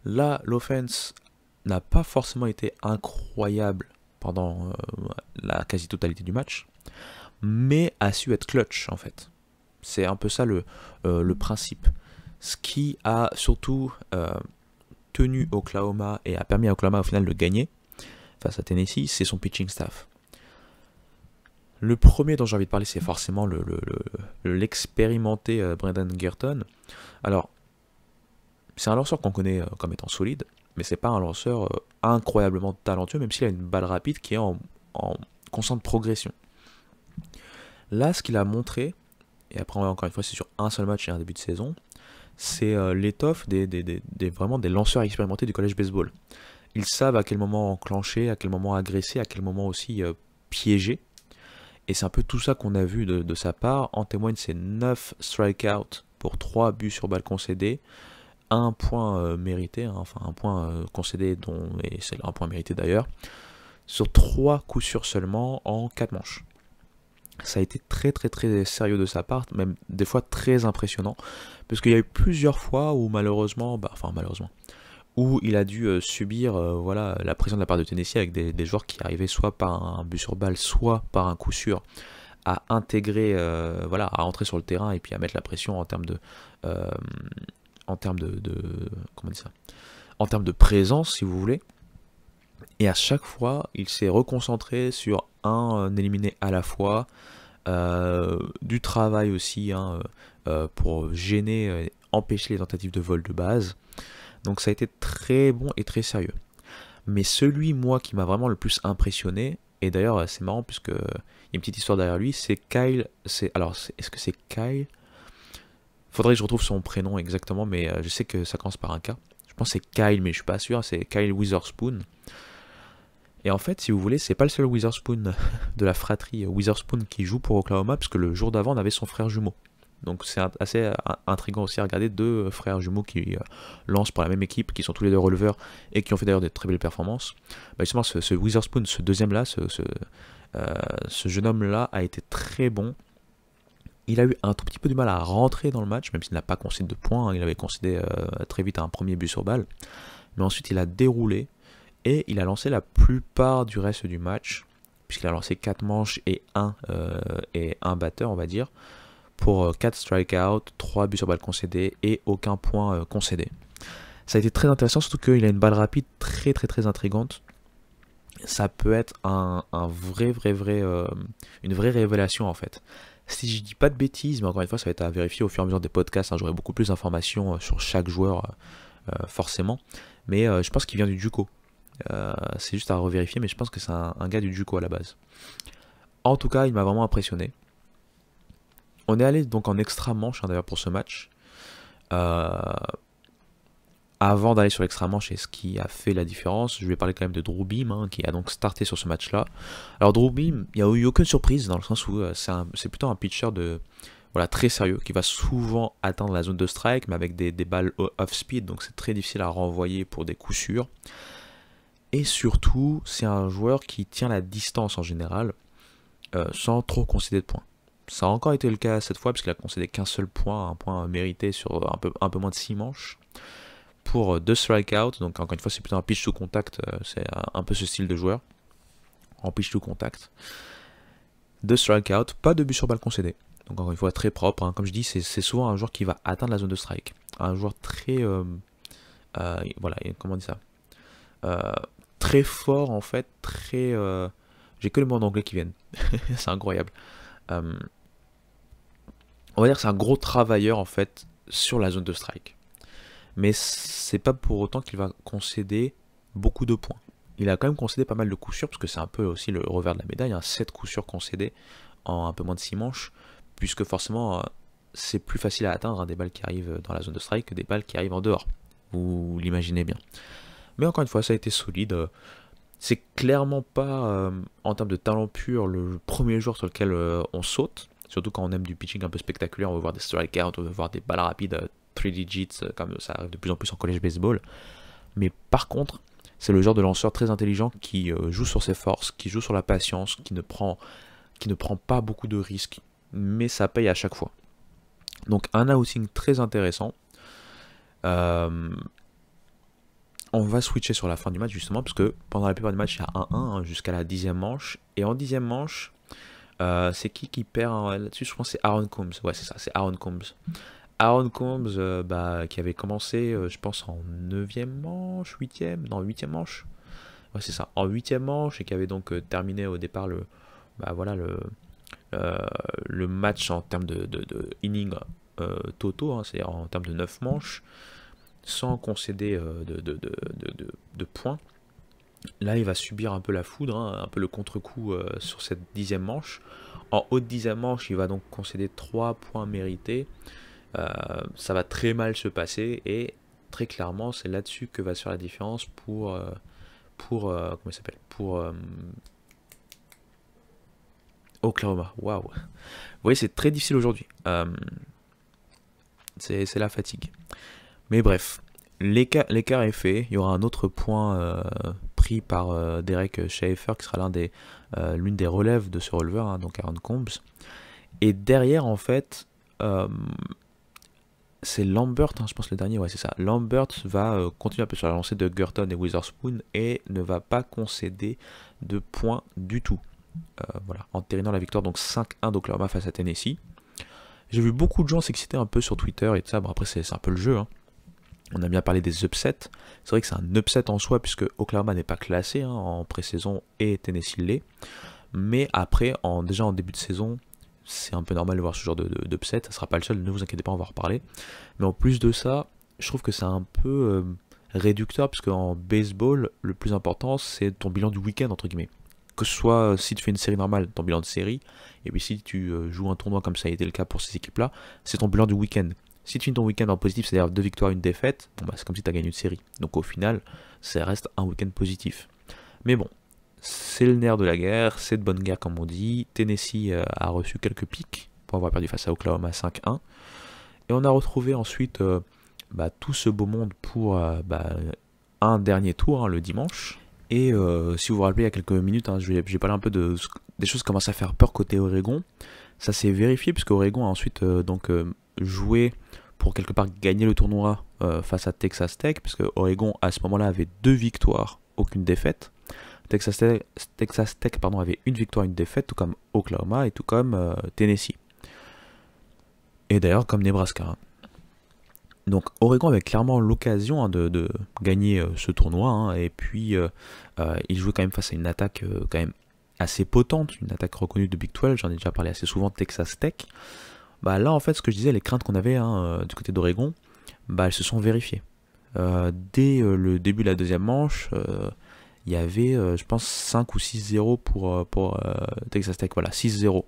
Là, l'offense n'a pas forcément été incroyable pendant la quasi-totalité du match, mais a su être clutch en fait. C'est un peu ça le principe. Ce qui a surtout tenu Oklahoma et a permis à Oklahoma au final de gagner face à Tennessee, c'est son pitching staff. Le premier dont j'ai envie de parler, c'est forcément l'expérimenté Brendan Gurton. Alors, c'est un lanceur qu'on connaît comme étant solide, mais c'est pas un lanceur incroyablement talentueux, même s'il a une balle rapide qui est en constante progression. Là, ce qu'il a montré, et après encore une fois c'est sur un seul match et un début de saison, c'est l'étoffe vraiment des lanceurs expérimentés du college baseball. Ils savent à quel moment enclencher, à quel moment agresser, à quel moment aussi piéger. Et c'est un peu tout ça qu'on a vu de sa part. En témoigne ses 9 strikeouts pour 3 buts sur balle concédés. Un point mérité, hein, enfin un point concédé, et c'est un point mérité d'ailleurs, sur 3 coups sûrs seulement en 4 manches. Ça a été très très très sérieux de sa part, même des fois très impressionnant, parce qu'il y a eu plusieurs fois où malheureusement, où il a dû subir voilà, la pression de la part de Tennessee avec des joueurs qui arrivaient soit par un but sur balle, soit par un coup sûr à intégrer, voilà, à entrer sur le terrain et puis à mettre la pression en termes de comment on dit ça, en termes de présence si vous voulez. Et à chaque fois, il s'est reconcentré sur un éliminé à la fois, du travail aussi hein, pour gêner, empêcher les tentatives de vol de base. Donc ça a été très bon et très sérieux. Mais celui, moi, qui m'a vraiment le plus impressionné, et d'ailleurs c'est marrant puisque il y a une petite histoire derrière lui, c'est Kyle. Est-ce que c'est Kyle? Faudrait que je retrouve son prénom exactement, mais je sais que ça commence par un K. Je pense que c'est Kyle, mais je suis pas sûr. C'est Kyle Witherspoon. Et en fait, si vous voulez, c'est pas le seul Witherspoon de la fratrie Witherspoon qui joue pour Oklahoma, puisque le jour d'avant, on avait son frère jumeau. Donc c'est assez intriguant aussi à regarder deux frères jumeaux qui lancent pour la même équipe, qui sont tous les deux releveurs et qui ont fait d'ailleurs de très belles performances. Bah justement, ce Witherspoon, ce deuxième-là, ce jeune homme-là a été très bon. Il a eu un tout petit peu du mal à rentrer dans le match, même s'il n'a pas concédé de points. Il avait concédé très vite un premier but sur balle. Mais ensuite, il a déroulé et il a lancé la plupart du reste du match, puisqu'il a lancé 4 manches et un batteur, on va dire, pour 4 strikeouts, 3 buts sur balle concédés et aucun point concédé. Ça a été très intéressant, surtout qu'il a une balle rapide très très très intrigante. Ça peut être une vraie révélation en fait. Si je dis pas de bêtises, mais encore une fois, ça va être à vérifier au fur et à mesure des podcasts. Hein, j'aurai beaucoup plus d'informations sur chaque joueur, forcément. Mais je pense qu'il vient du JUCO. C'est juste à revérifier, mais je pense que c'est un gars du JUCO à la base. En tout cas, il m'a vraiment impressionné. On est allé donc en extra manche hein, d'ailleurs pour ce match. Avant d'aller sur l'extra manche et ce qui a fait la différence, je vais parler quand même de Drew Beam hein, qui a donc starté sur ce match-là. Alors Drew Beam, il n'y a eu aucune surprise dans le sens où c'est plutôt un pitcher très sérieux qui va souvent atteindre la zone de strike mais avec des balles off-speed, donc c'est très difficile à renvoyer pour des coups sûrs. Et surtout, c'est un joueur qui tient la distance en général sans trop concéder de points. Ça a encore été le cas cette fois puisqu'il a concédé qu'un seul point, un point mérité sur un peu moins de 6 manches. Pour 2 strikeouts, donc encore une fois c'est plutôt un pitch to contact, c'est un peu ce style de joueur, en pitch to contact. 2 strikeouts, pas de but sur balle concédé, donc encore une fois très propre, hein. Comme je dis c'est souvent un joueur qui va atteindre la zone de strike, un joueur très, voilà, comment on dit ça, très fort en fait, très, j'ai que les mots en anglais qui viennent, c'est incroyable. On va dire que c'est un gros travailleur en fait sur la zone de strike. Mais c'est pas pour autant qu'il va concéder beaucoup de points. Il a quand même concédé pas mal de coups sûrs, parce que c'est un peu aussi le revers de la médaille, hein, 7 coups sûrs concédés en un peu moins de 6 manches, puisque forcément c'est plus facile à atteindre hein, des balles qui arrivent dans la zone de strike que des balles qui arrivent en dehors. Vous l'imaginez bien. Mais encore une fois, ça a été solide. C'est clairement pas, en termes de talent pur, le premier joueur sur lequel on saute, surtout quand on aime du pitching un peu spectaculaire, on veut voir des strikeouts, on veut voir des balles rapides 3 digits, comme ça arrive de plus en plus en college baseball. Mais par contre, c'est le genre de lanceur très intelligent qui joue sur ses forces, qui joue sur la patience, qui ne prend qui ne prend pas beaucoup de risques, mais ça paye à chaque fois. Donc un outing très intéressant. On va switcher sur la fin du match justement, parce que pendant la plupart du match il y a 1-1 jusqu'à la 10e manche. Et en 10e manche, c'est qui perd là-dessus? Je pense que c'est Aaron Combs. Ouais, c'est ça, c'est Aaron Combs. Aaron Combs, qui avait commencé, je pense, en 9e manche, 8e, non, 8e manche. Ouais, c'est ça, en 8e manche, et qui avait donc terminé au départ le match en termes de inning totaux, hein, c'est en termes de 9 manches, sans concéder de points. Là, il va subir un peu la foudre, hein, un peu le contre-coup sur cette 10e manche. En haute 10e manche, il va donc concéder 3 points mérités. Ça va très mal se passer et très clairement, c'est là-dessus que va se faire la différence pour comment il s'appelle, pour Oklahoma. Waouh. Vous voyez, c'est très difficile aujourd'hui. C'est la fatigue. Mais bref, l'écart est fait. Il y aura un autre point pris par Derek Schaefer, qui sera l'une des relèves de ce releveur, hein, donc Aaron Combs. Et derrière, en fait, c'est Lambert, hein, je pense le dernier, ouais c'est ça. Lambert va continuer un peu sur la lancée de Gurton et Witherspoon et ne va pas concéder de points du tout. Voilà, entérinant la victoire donc 5-1 d'Oklahoma face à Tennessee. J'ai vu beaucoup de gens s'exciter un peu sur Twitter et tout ça. Bon, après c'est un peu le jeu, hein. On a bien parlé des upsets. C'est vrai que c'est un upset en soi puisque Oklahoma n'est pas classé, hein, en pré-saison et Tennessee l'est. Mais après, déjà en début de saison, c'est un peu normal de voir ce genre d'upset. Ça sera pas le seul, ne vous inquiétez pas, on va en reparler. Mais en plus de ça, je trouve que c'est un peu réducteur parce qu'en baseball, le plus important c'est ton bilan du week-end entre guillemets. Que ce soit si tu fais une série normale, ton bilan de série, et puis si tu joues un tournoi comme ça a été le cas pour ces équipes-là, c'est ton bilan du week-end. Si tu finis ton week-end en positif, c'est-à-dire 2 victoires, 1 défaite, bon, bah, c'est comme si tu as gagné une série. Donc au final, ça reste un week-end positif. Mais bon, c'est le nerf de la guerre, c'est de bonne guerre comme on dit. Tennessee a reçu quelques pics pour avoir perdu face à Oklahoma 5-1. Et on a retrouvé ensuite tout ce beau monde pour un dernier tour, hein, le dimanche. Et si vous vous rappelez il y a quelques minutes, hein, j'ai parlé un peu des choses qui commencent à faire peur côté Oregon. Ça s'est vérifié puisque Oregon a ensuite joué pour quelque part gagner le tournoi face à Texas Tech, puisque Oregon à ce moment-là avait 2 victoires, aucune défaite. Texas Tech avait 1 victoire, 1 défaite, tout comme Oklahoma et tout comme Tennessee. Et d'ailleurs comme Nebraska. Hein. Donc Oregon avait clairement l'occasion, hein, de gagner ce tournoi, hein, et puis il jouait quand même face à une attaque quand même assez potente, une attaque reconnue de Big 12, j'en ai déjà parlé assez souvent, Texas Tech. Bah là en fait ce que je disais, les craintes qu'on avait, hein, du côté d'Oregon, elles se sont vérifiées. Dès le début de la deuxième manche, il y avait je pense 5 ou 6-0 pour Texas Tech, voilà 6-0.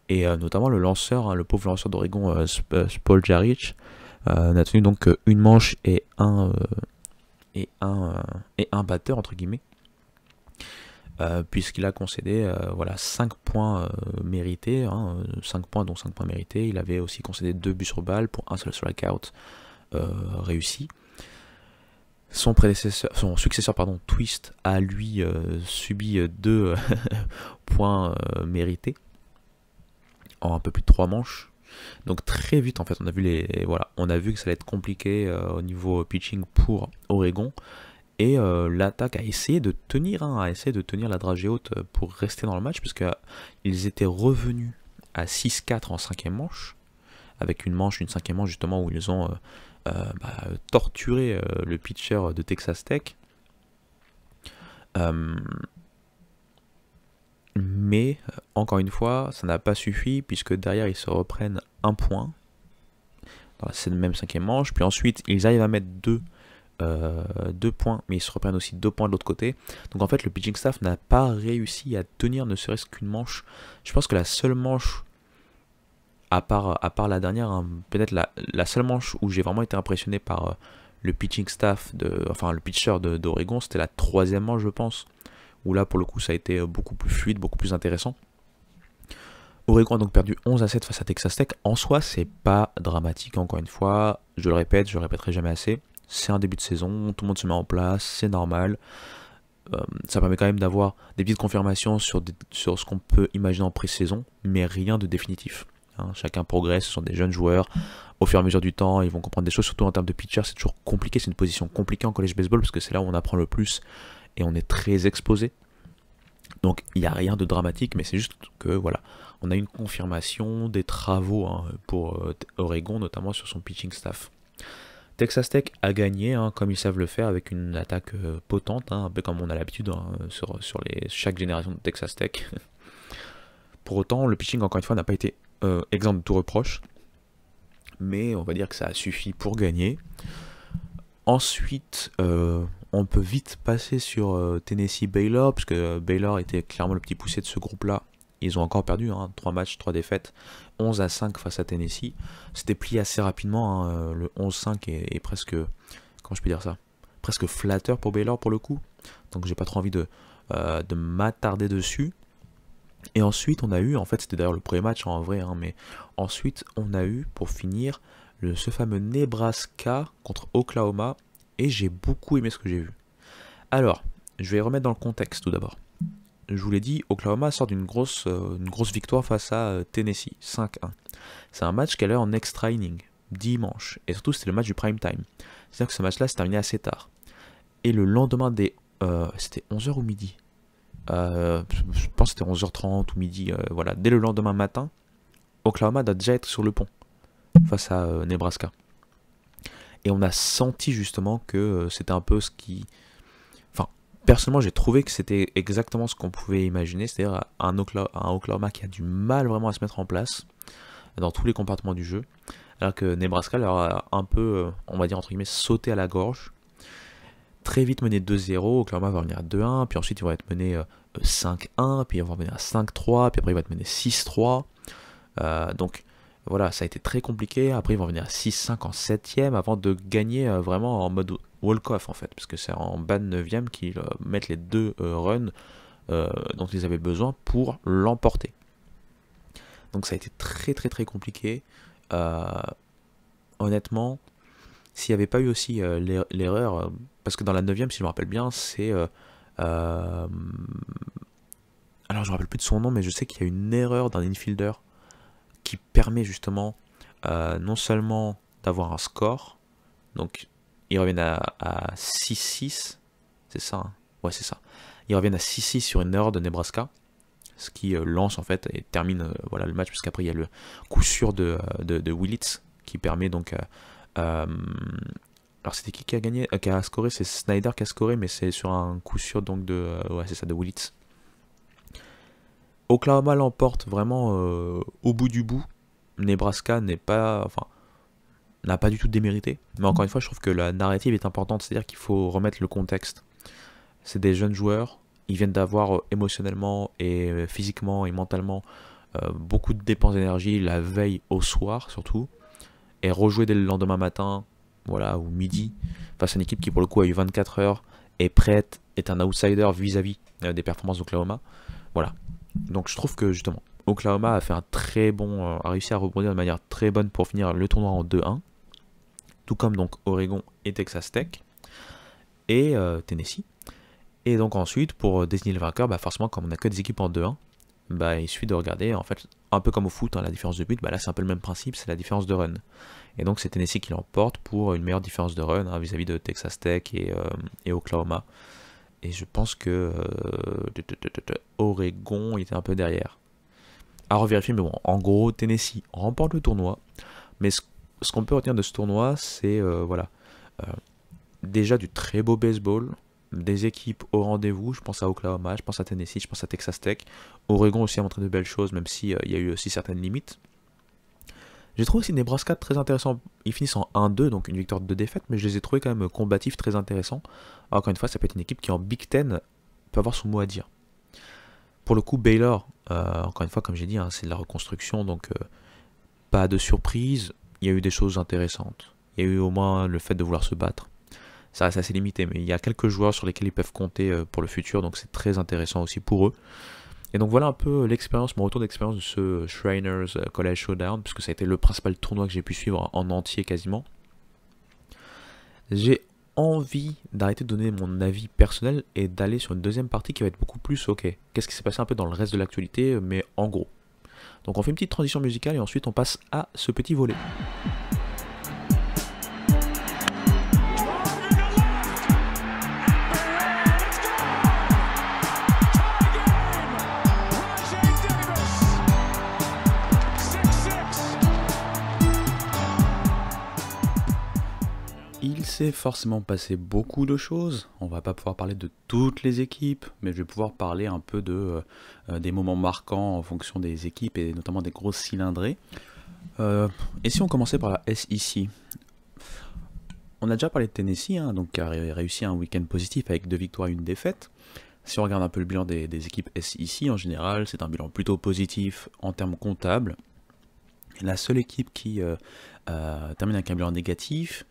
Et notamment le lanceur, hein, le pauvre lanceur d'Oregon, Paul Jarich, n'a tenu donc une manche et un batteur entre guillemets, puisqu'il a concédé 5 points mérités, hein, 5 points dont 5 points mérités. Il avait aussi concédé 2 buts sur balle pour un seul strikeout réussi. Son successeur Twist a lui subi 2 points mérités en un peu plus de 3 manches. Donc très vite en fait on a vu que ça allait être compliqué au niveau pitching pour Oregon. Et l'attaque a essayé de tenir, la dragée haute pour rester dans le match, puisqu'ils étaient revenus à 6-4 en 5e manche, avec une 5e manche justement où ils ont torturé le pitcher de Texas Tech. Mais encore une fois, ça n'a pas suffi, puisque derrière ils se reprennent 1 point dans cette même 5e manche, puis ensuite ils arrivent à mettre 2 points, mais ils se reprennent aussi 2 points de l'autre côté. Donc en fait le pitching staff n'a pas réussi à tenir ne serait-ce qu'une manche. Je pense que la seule manche, à part la dernière, hein, peut-être la seule manche où j'ai vraiment été impressionné par le pitching staff, le pitcher d'Oregon, c'était la 3e manche je pense, où là pour le coup ça a été beaucoup plus fluide, beaucoup plus intéressant. Oregon a donc perdu 11-7 face à Texas Tech. En soi c'est pas dramatique, encore une fois, je le répéterai jamais assez. C'est un début de saison, tout le monde se met en place, c'est normal. ça permet quand même d'avoir des petites confirmations sur ce qu'on peut imaginer en pré-saison, mais rien de définitif. Hein. Chacun progresse, ce sont des jeunes joueurs. Au fur et à mesure du temps, ils vont comprendre des choses, surtout en termes de pitcher. C'est toujours compliqué, c'est une position compliquée en college baseball parce que c'est là où on apprend le plus et on est très exposé. Donc il n'y a rien de dramatique, mais c'est juste que voilà, on a une confirmation des travaux hein, pour Oregon, notamment sur son pitching staff. Texas Tech a gagné, hein, comme ils savent le faire, avec une attaque potente, hein, un peu comme on a l'habitude hein, sur chaque génération de Texas Tech. Pour autant, le pitching, encore une fois, n'a pas été exempt de tout reproche, mais on va dire que ça a suffi pour gagner. Ensuite, on peut vite passer sur Tennessee-Baylor, puisque Baylor était clairement le petit poussé de ce groupe-là. Ils ont encore perdu, hein, 3 matchs, 3 défaites, 11-5 face à Tennessee. C'était plié assez rapidement, hein, le 11-5 est presque, comment je peux dire ça, presque flatteur pour Baylor pour le coup. Donc j'ai pas trop envie de m'attarder dessus. Et ensuite on a eu, en fait c'était d'ailleurs le premier match en vrai, hein, mais ensuite on a eu pour finir ce fameux Nebraska contre Oklahoma. Et j'ai beaucoup aimé ce que j'ai vu. Alors, je vais remettre dans le contexte tout d'abord. Je vous l'ai dit, Oklahoma sort d'une grosse victoire face à Tennessee, 5-1. C'est un match qu'elle a en extra inning, dimanche. Et surtout, c'était le match du prime time. C'est-à-dire que ce match-là s'est terminé assez tard. Et le lendemain c'était 11h ou midi je pense que c'était 11h30 ou midi. Voilà. Dès le lendemain matin, Oklahoma doit déjà être sur le pont face à Nebraska. Et on a senti justement que c'était un peu ce qui... Enfin, personnellement, j'ai trouvé que c'était exactement ce qu'on pouvait imaginer, c'est-à-dire un Oklahoma qui a du mal vraiment à se mettre en place dans tous les compartiments du jeu, alors que Nebraska leur a un peu, on va dire entre guillemets, sauté à la gorge. Très vite mené 2-0, Oklahoma va revenir à 2-1, puis ensuite ils vont être menés 5-1, puis ils vont revenir à 5-3, puis après ils vont être menés 6-3. Donc voilà, ça a été très compliqué. Après, ils vont venir à 6-5 en 7ème avant de gagner vraiment en mode walk-off en fait. Parce que c'est en bas de 9ème qu'ils mettent les 2 runs dont ils avaient besoin pour l'emporter. Donc ça a été très très très compliqué. Honnêtement, s'il n'y avait pas eu aussi l'erreur, parce que dans la 9ème, si je me rappelle bien, c'est... alors je ne me rappelle plus de son nom, mais je sais qu'il y a une erreur d'un infielder qui permet justement non seulement d'avoir un score, donc ils reviennent à 6-6, c'est ça hein. Ouais c'est ça, ils reviennent à 6-6 sur une erreur de Nebraska, ce qui lance en fait et termine voilà, le match, parce qu'après il y a le coup sûr de Willits qui permet donc alors c'était qui a gagné, qui a scoré, c'est Snyder qui a scoré, mais c'est sur un coup sûr donc ouais c'est ça, de Willits. Oklahoma l'emporte vraiment au bout du bout. Nebraska n'a pas du tout démérité. Mais encore une fois, je trouve que la narrative est importante, c'est-à-dire qu'il faut remettre le contexte. C'est des jeunes joueurs, ils viennent d'avoir émotionnellement et physiquement et mentalement beaucoup de dépenses d'énergie la veille au soir surtout, et rejouer dès le lendemain matin, voilà, ou midi, face à une équipe qui pour le coup a eu 24 heures, est prête, est un outsider vis-à-vis des performances d'Oklahoma. Voilà. Donc je trouve que justement Oklahoma a fait un très bon, a réussi à rebondir de manière très bonne pour finir le tournoi en 2-1, tout comme donc Oregon et Texas Tech et Tennessee. Et donc ensuite pour désigner le vainqueur, bah forcément comme on n'a que des équipes en 2-1, bah il suffit de regarder en fait un peu comme au foot, hein, la différence de but, bah là c'est un peu le même principe, c'est la différence de run. Et donc c'est Tennessee qui l'emporte pour une meilleure différence de run hein, vis-à-vis de Texas Tech et Oklahoma. Et je pense que Oregon était un peu derrière. À revérifier, mais bon, en gros, Tennessee remporte le tournoi. Mais ce qu'on peut retenir de ce tournoi, c'est voilà, déjà du très beau baseball, des équipes au rendez-vous. Je pense à Oklahoma, je pense à Tennessee, je pense à Texas Tech. Oregon aussi a montré de belles choses, même s'il y a eu aussi certaines limites. J'ai trouvé aussi Nebraska très intéressant. Ils finissent en 1-2, donc une victoire de 2 défaites, mais je les ai trouvés quand même combatifs, très intéressants. Alors, encore une fois, ça peut être une équipe qui en Big Ten peut avoir son mot à dire. Pour le coup, Baylor, encore une fois, comme j'ai dit, hein, c'est de la reconstruction, donc pas de surprise. Il y a eu des choses intéressantes. Il y a eu au moins le fait de vouloir se battre. Ça reste assez limité, mais il y a quelques joueurs sur lesquels ils peuvent compter pour le futur, donc c'est très intéressant aussi pour eux. Et donc voilà un peu l'expérience, mon retour d'expérience de ce Shriners College Showdown, puisque ça a été le principal tournoi que j'ai pu suivre en entier quasiment. J'ai envie d'arrêter de donner mon avis personnel et d'aller sur une deuxième partie qui va être beaucoup plus ok. Qu'est-ce qui s'est passé un peu dans le reste de l'actualité, mais en gros. Donc on fait une petite transition musicale et ensuite on passe à ce petit volet. Il s'est forcément passé beaucoup de choses, on va pas pouvoir parler de toutes les équipes, mais je vais pouvoir parler un peu des moments marquants en fonction des équipes et notamment des grosses cylindrées. Et si on commençait par la SEC? On a déjà parlé de Tennessee, hein, donc qui a réussi un week-end positif avec 2 victoires et 1 défaite. Si on regarde un peu le bilan des équipes SEC en général, c'est un bilan plutôt positif en termes comptables. La seule équipe qui termine avec un bilan négatif,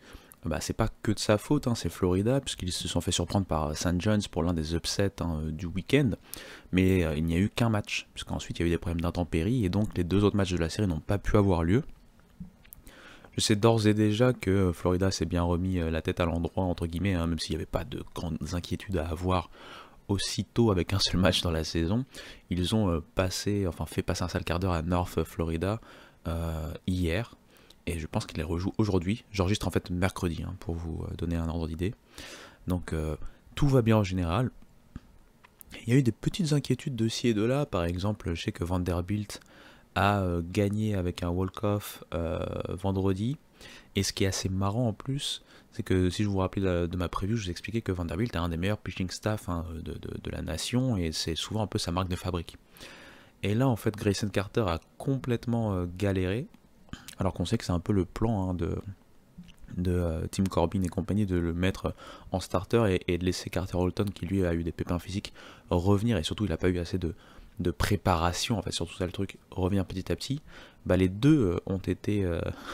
bah, c'est pas que de sa faute, hein, c'est Florida, puisqu'ils se sont fait surprendre par St. John's pour l'un des upsets du week-end, mais il n'y a eu qu'un match, puisqu'ensuite il y a eu des problèmes d'intempéries, et donc les 2 autres matchs de la série n'ont pas pu avoir lieu. Je sais d'ores et déjà que Florida s'est bien remis la tête à l'endroit, entre guillemets, hein, même s'il n'y avait pas de grandes inquiétudes à avoir aussitôt avec un seul match dans la saison. Ils ont fait passer un sale quart d'heure à North Florida hier, et je pense qu'ils les rejouent aujourd'hui. J'enregistre en fait mercredi, hein, pour vous donner un ordre d'idée. Donc tout va bien en général. Il y a eu des petites inquiétudes de ci et de là. Par exemple, je sais que Vanderbilt a gagné avec un walk-off vendredi. Et ce qui est assez marrant en plus, c'est que si je vous rappelais de ma preview, je vous expliquais que Vanderbilt a un des meilleurs pitching staff, hein, de la nation, et c'est souvent un peu sa marque de fabrique. Et là, en fait, Grayson Carter a complètement galéré. Alors qu'on sait que c'est un peu le plan, hein, de Tim Corbin et compagnie, de le mettre en starter et de laisser Carter Holton, qui lui a eu des pépins physiques, revenir, et surtout il n'a pas eu assez de préparation, en fait, surtout ça le truc, revenir petit à petit. Bah, les deux ont été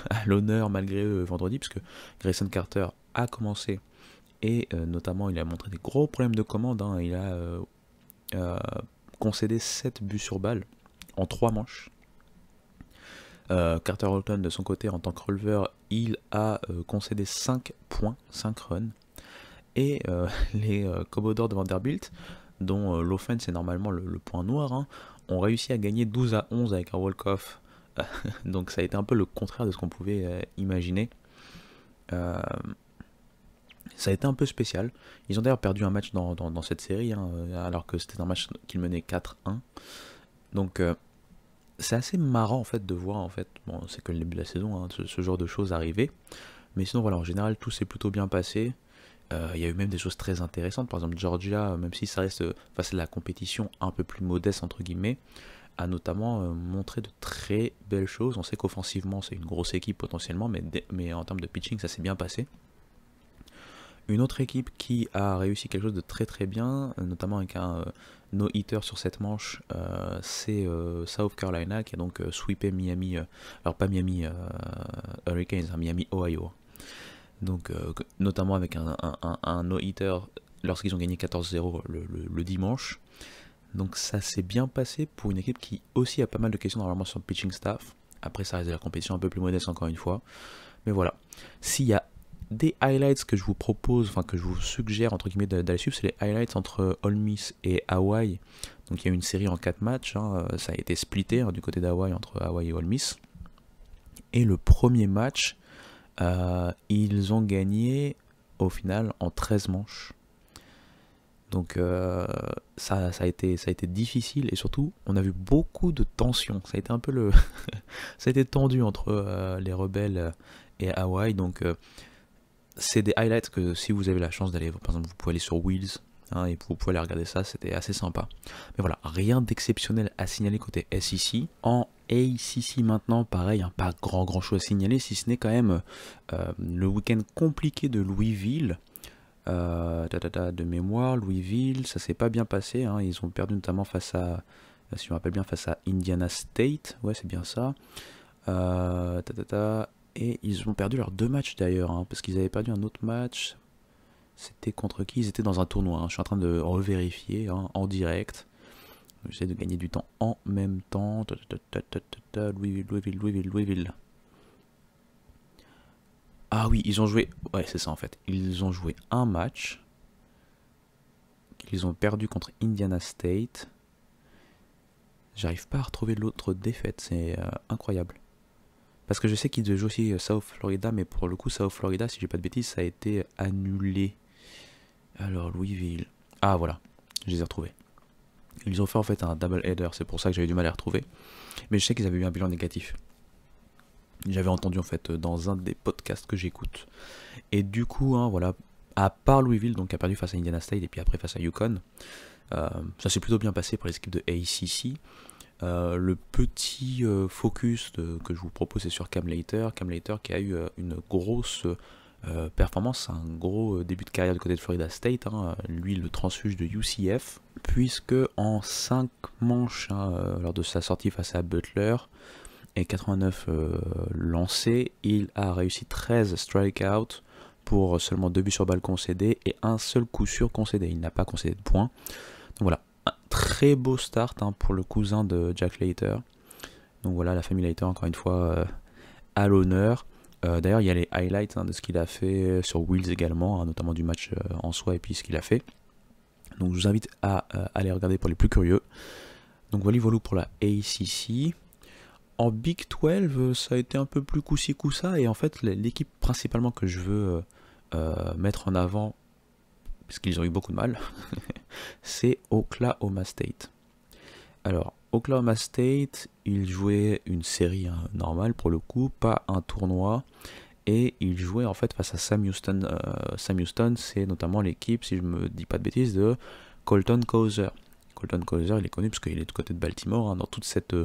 à l'honneur malgré eux vendredi, puisque Grayson Carter a commencé, et notamment il a montré des gros problèmes de commande, hein. Il a concédé 7 buts sur balle en 3 manches. Carter Holton de son côté en tant que releveur, il a concédé 5 points, 5 runs, et les Commodores de Vanderbilt, dont l'offense est normalement le point noir, hein, ont réussi à gagner 12-11 avec un walk-off. Donc ça a été un peu le contraire de ce qu'on pouvait imaginer. Ça a été un peu spécial. Ils ont d'ailleurs perdu un match dans cette série, hein, alors que c'était un match qu'ils menaient 4-1. Donc c'est assez marrant en fait de voir, en fait, bon, c'est que le début de la saison, hein, ce genre de choses arriver, mais sinon voilà, en général tout s'est plutôt bien passé. Il y a eu même des choses très intéressantes, par exemple Georgia, même si ça reste face à la compétition un peu plus modeste entre guillemets, a notamment montré de très belles choses. On sait qu'offensivement c'est une grosse équipe potentiellement, mais en termes de pitching ça s'est bien passé. Une autre équipe qui a réussi quelque chose de très très bien, notamment avec un no-hitter sur cette manche, c'est South Carolina, qui a donc sweepé Miami, alors pas Miami Hurricanes, hein, Miami Ohio. Donc notamment avec un no-hitter lorsqu'ils ont gagné 14-0 le dimanche. Donc ça s'est bien passé pour une équipe qui aussi a pas mal de questions normalement sur le pitching staff. Après ça reste de la compétition un peu plus modeste encore une fois. Mais voilà, s'il y a des highlights que je vous propose, enfin que je vous suggère entre guillemets d'aller suivre, c'est les highlights entre Ole Miss et Hawaii. Donc il y a eu une série en 4 matchs, hein, ça a été splitté, hein, du côté d'Hawaii entre Hawaii et Ole Miss. Et le premier match, ils ont gagné au final en 13 manches. Donc ça a été difficile, et surtout on a vu beaucoup de tension. Ça a été un peu le ça a été tendu entre les rebelles et Hawaii. Donc c'est des highlights que si vous avez la chance d'aller, par exemple vous pouvez aller sur Wheels, hein, et vous pouvez aller regarder ça, c'était assez sympa. Mais voilà, rien d'exceptionnel à signaler côté SEC. En ACC maintenant, pareil, hein, pas grand chose à signaler, si ce n'est quand même le week-end compliqué de Louisville. De mémoire, Louisville, ça s'est pas bien passé, hein. Ils ont perdu notamment face à, si je me rappelle bien, face à Indiana State, ouais c'est bien ça. Et ils ont perdu leurs 2 matchs d'ailleurs, hein, parce qu'ils avaient perdu un autre match. C'était contre qui? Ils étaient dans un tournoi, hein. Je suis en train de revérifier, hein, en direct. J'essaie de gagner du temps en même temps. Louisville. Ah oui, ils ont joué... Ouais, c'est ça en fait. Ils ont joué un match. Ils ont perdu contre Indiana State. J'arrive pas à retrouver l'autre défaite, c'est incroyable. Parce que je sais qu'ils jouent aussi South Florida, mais pour le coup, South Florida, si j'ai pas de bêtises, ça a été annulé. Alors, Louisville. Ah voilà, je les ai retrouvés. Ils ont fait en fait un double header, c'est pour ça que j'avais du mal à les retrouver. Mais je sais qu'ils avaient eu un bilan négatif. J'avais entendu en fait dans un des podcasts que j'écoute. Et du coup, hein, voilà, à part Louisville, donc qui a perdu face à Indiana State et puis après face à UConn, ça s'est plutôt bien passé pour les équipes de ACC. Le petit focus que je vous propose c'est sur Cam Later. Cam Later qui a eu une grosse performance, un gros début de carrière du côté de Florida State. Hein, lui, le transfuge de UCF, puisque en 5 manches, hein, lors de sa sortie face à Butler, et 89 lancés, il a réussi 13 strikeouts pour seulement 2 buts sur balle concédés et un seul coup sûr concédé. Il n'a pas concédé de points. Donc voilà, un très beau start hein, pour le cousin de Jack Later. Donc voilà, la famille Later, encore une fois, à l'honneur. D'ailleurs, il y a les highlights hein, de ce qu'il a fait sur Wheels également, hein, notamment du match en soi et puis ce qu'il a fait. Donc je vous invite à aller regarder pour les plus curieux. Donc voilà pour la ACC. En Big 12, ça a été un peu plus coup-ci coup-ça, et en fait, l'équipe principalement que je veux mettre en avant, parce qu'ils ont eu beaucoup de mal, c'est Oklahoma State. Alors, Oklahoma State, ils jouaient une série hein, normale pour le coup, pas un tournoi, et ils jouaient en fait face à Sam Houston. Sam Houston, c'est notamment l'équipe, si je me dis pas de bêtises, de Colton Cowser. Colton Cowser, il est connu parce qu'il est du côté de Baltimore, hein, dans toute cette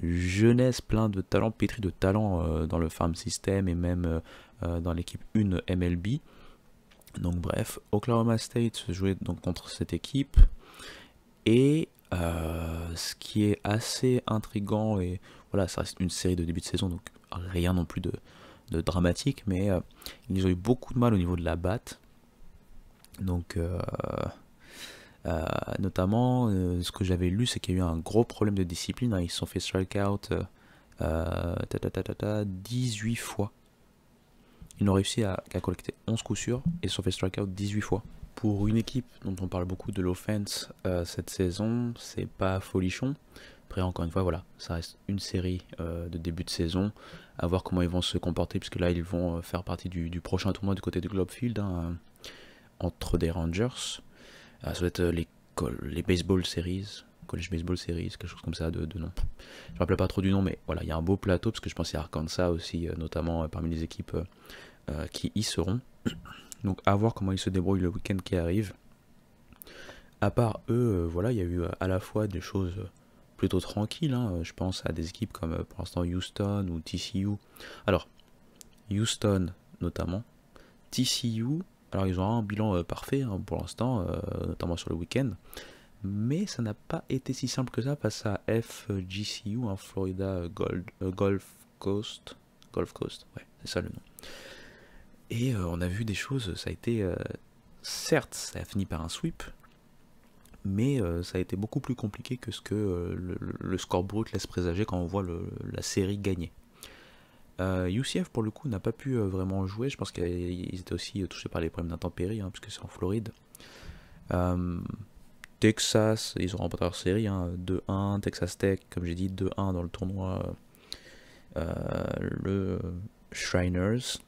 jeunesse plein de talents, pétri de talents dans le farm system et même dans l'équipe 1 MLB. Donc bref, Oklahoma State se jouait donc contre cette équipe, et ce qui est assez intriguant, et voilà, ça reste une série de début de saison, donc rien non plus de dramatique, mais ils ont eu beaucoup de mal au niveau de la batte. Donc notamment, ce que j'avais lu, c'est qu'il y a eu un gros problème de discipline. Hein. Ils se sont fait strikeout 18 fois. Ils ont réussi à collecter 11 coups sûrs et se sont fait strikeout 18 fois. Pour une équipe dont on parle beaucoup de l'offense cette saison, c'est pas folichon. Après, encore une fois, voilà, ça reste une série de début de saison. À voir comment ils vont se comporter, puisque là, ils vont faire partie du prochain tournoi du côté du Globe Field, hein, entre des Rangers. Ça doit être les baseball series, college baseball series, quelque chose comme ça de nom. Je me rappelle pas trop du nom, mais voilà, il y a un beau plateau, parce que je pense qu'il y a Arkansas aussi, notamment parmi les équipes qui y seront. Donc à voir comment ils se débrouillent le week-end qui arrive. À part eux, voilà, il y a eu à la fois des choses plutôt tranquilles. Hein. Je pense à des équipes comme pour l'instant Houston ou TCU. Alors, Houston notamment. TCU, alors ils ont un bilan parfait hein, pour l'instant, notamment sur le week-end. Mais ça n'a pas été si simple que ça face à FGCU, hein, Florida Gulf Coast. Gulf Coast, ouais, c'est ça le nom. Et on a vu des choses, ça a été... certes, ça a fini par un sweep, mais ça a été beaucoup plus compliqué que ce que le score brut laisse présager quand on voit la série gagner. UCF pour le coup n'a pas pu vraiment jouer, je pense qu'ils étaient aussi touchés par les problèmes d'intempéries, hein, puisque c'est en Floride. Texas, ils ont remporté leur série, hein, 2-1, Texas Tech, comme j'ai dit, 2-1 dans le tournoi le Shriners.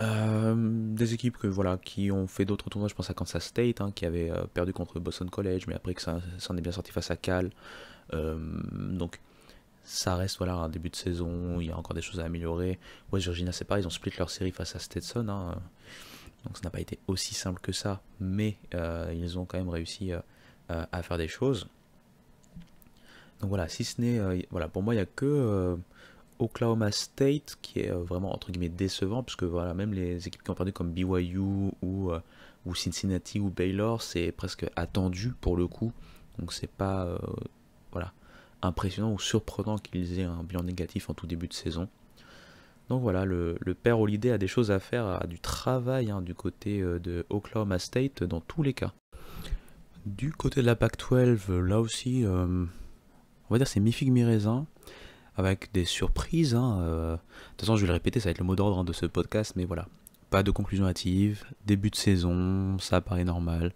Des équipes voilà, qui ont fait d'autres tournois, je pense à Kansas State, hein, qui avait perdu contre Boston College, mais après que ça s'en est bien sorti face à Cal. Donc ça reste voilà, un début de saison, il y a encore des choses à améliorer. West Virginia c'est pareil, ils ont split leur série face à Stetson, hein, donc ça n'a pas été aussi simple que ça, mais ils ont quand même réussi à faire des choses. Donc voilà, si ce n'est, voilà, pour moi il n'y a que Oklahoma State qui est vraiment entre guillemets décevant, puisque voilà, même les équipes qui ont perdu comme BYU ou Cincinnati ou Baylor, c'est presque attendu pour le coup, donc c'est pas voilà, impressionnant ou surprenant qu'ils aient un bilan négatif en tout début de saison. Donc voilà, le père Holiday a des choses à faire, a du travail hein, du côté de Oklahoma State dans tous les cas. Du côté de la Pac-12, là aussi, on va dire c'est mi-figue mi-raisin. avec des surprises. Hein, de toute façon, je vais le répéter, ça va être le mot d'ordre de ce podcast, mais voilà. Pas de conclusion hâtive, début de saison, ça paraît normal.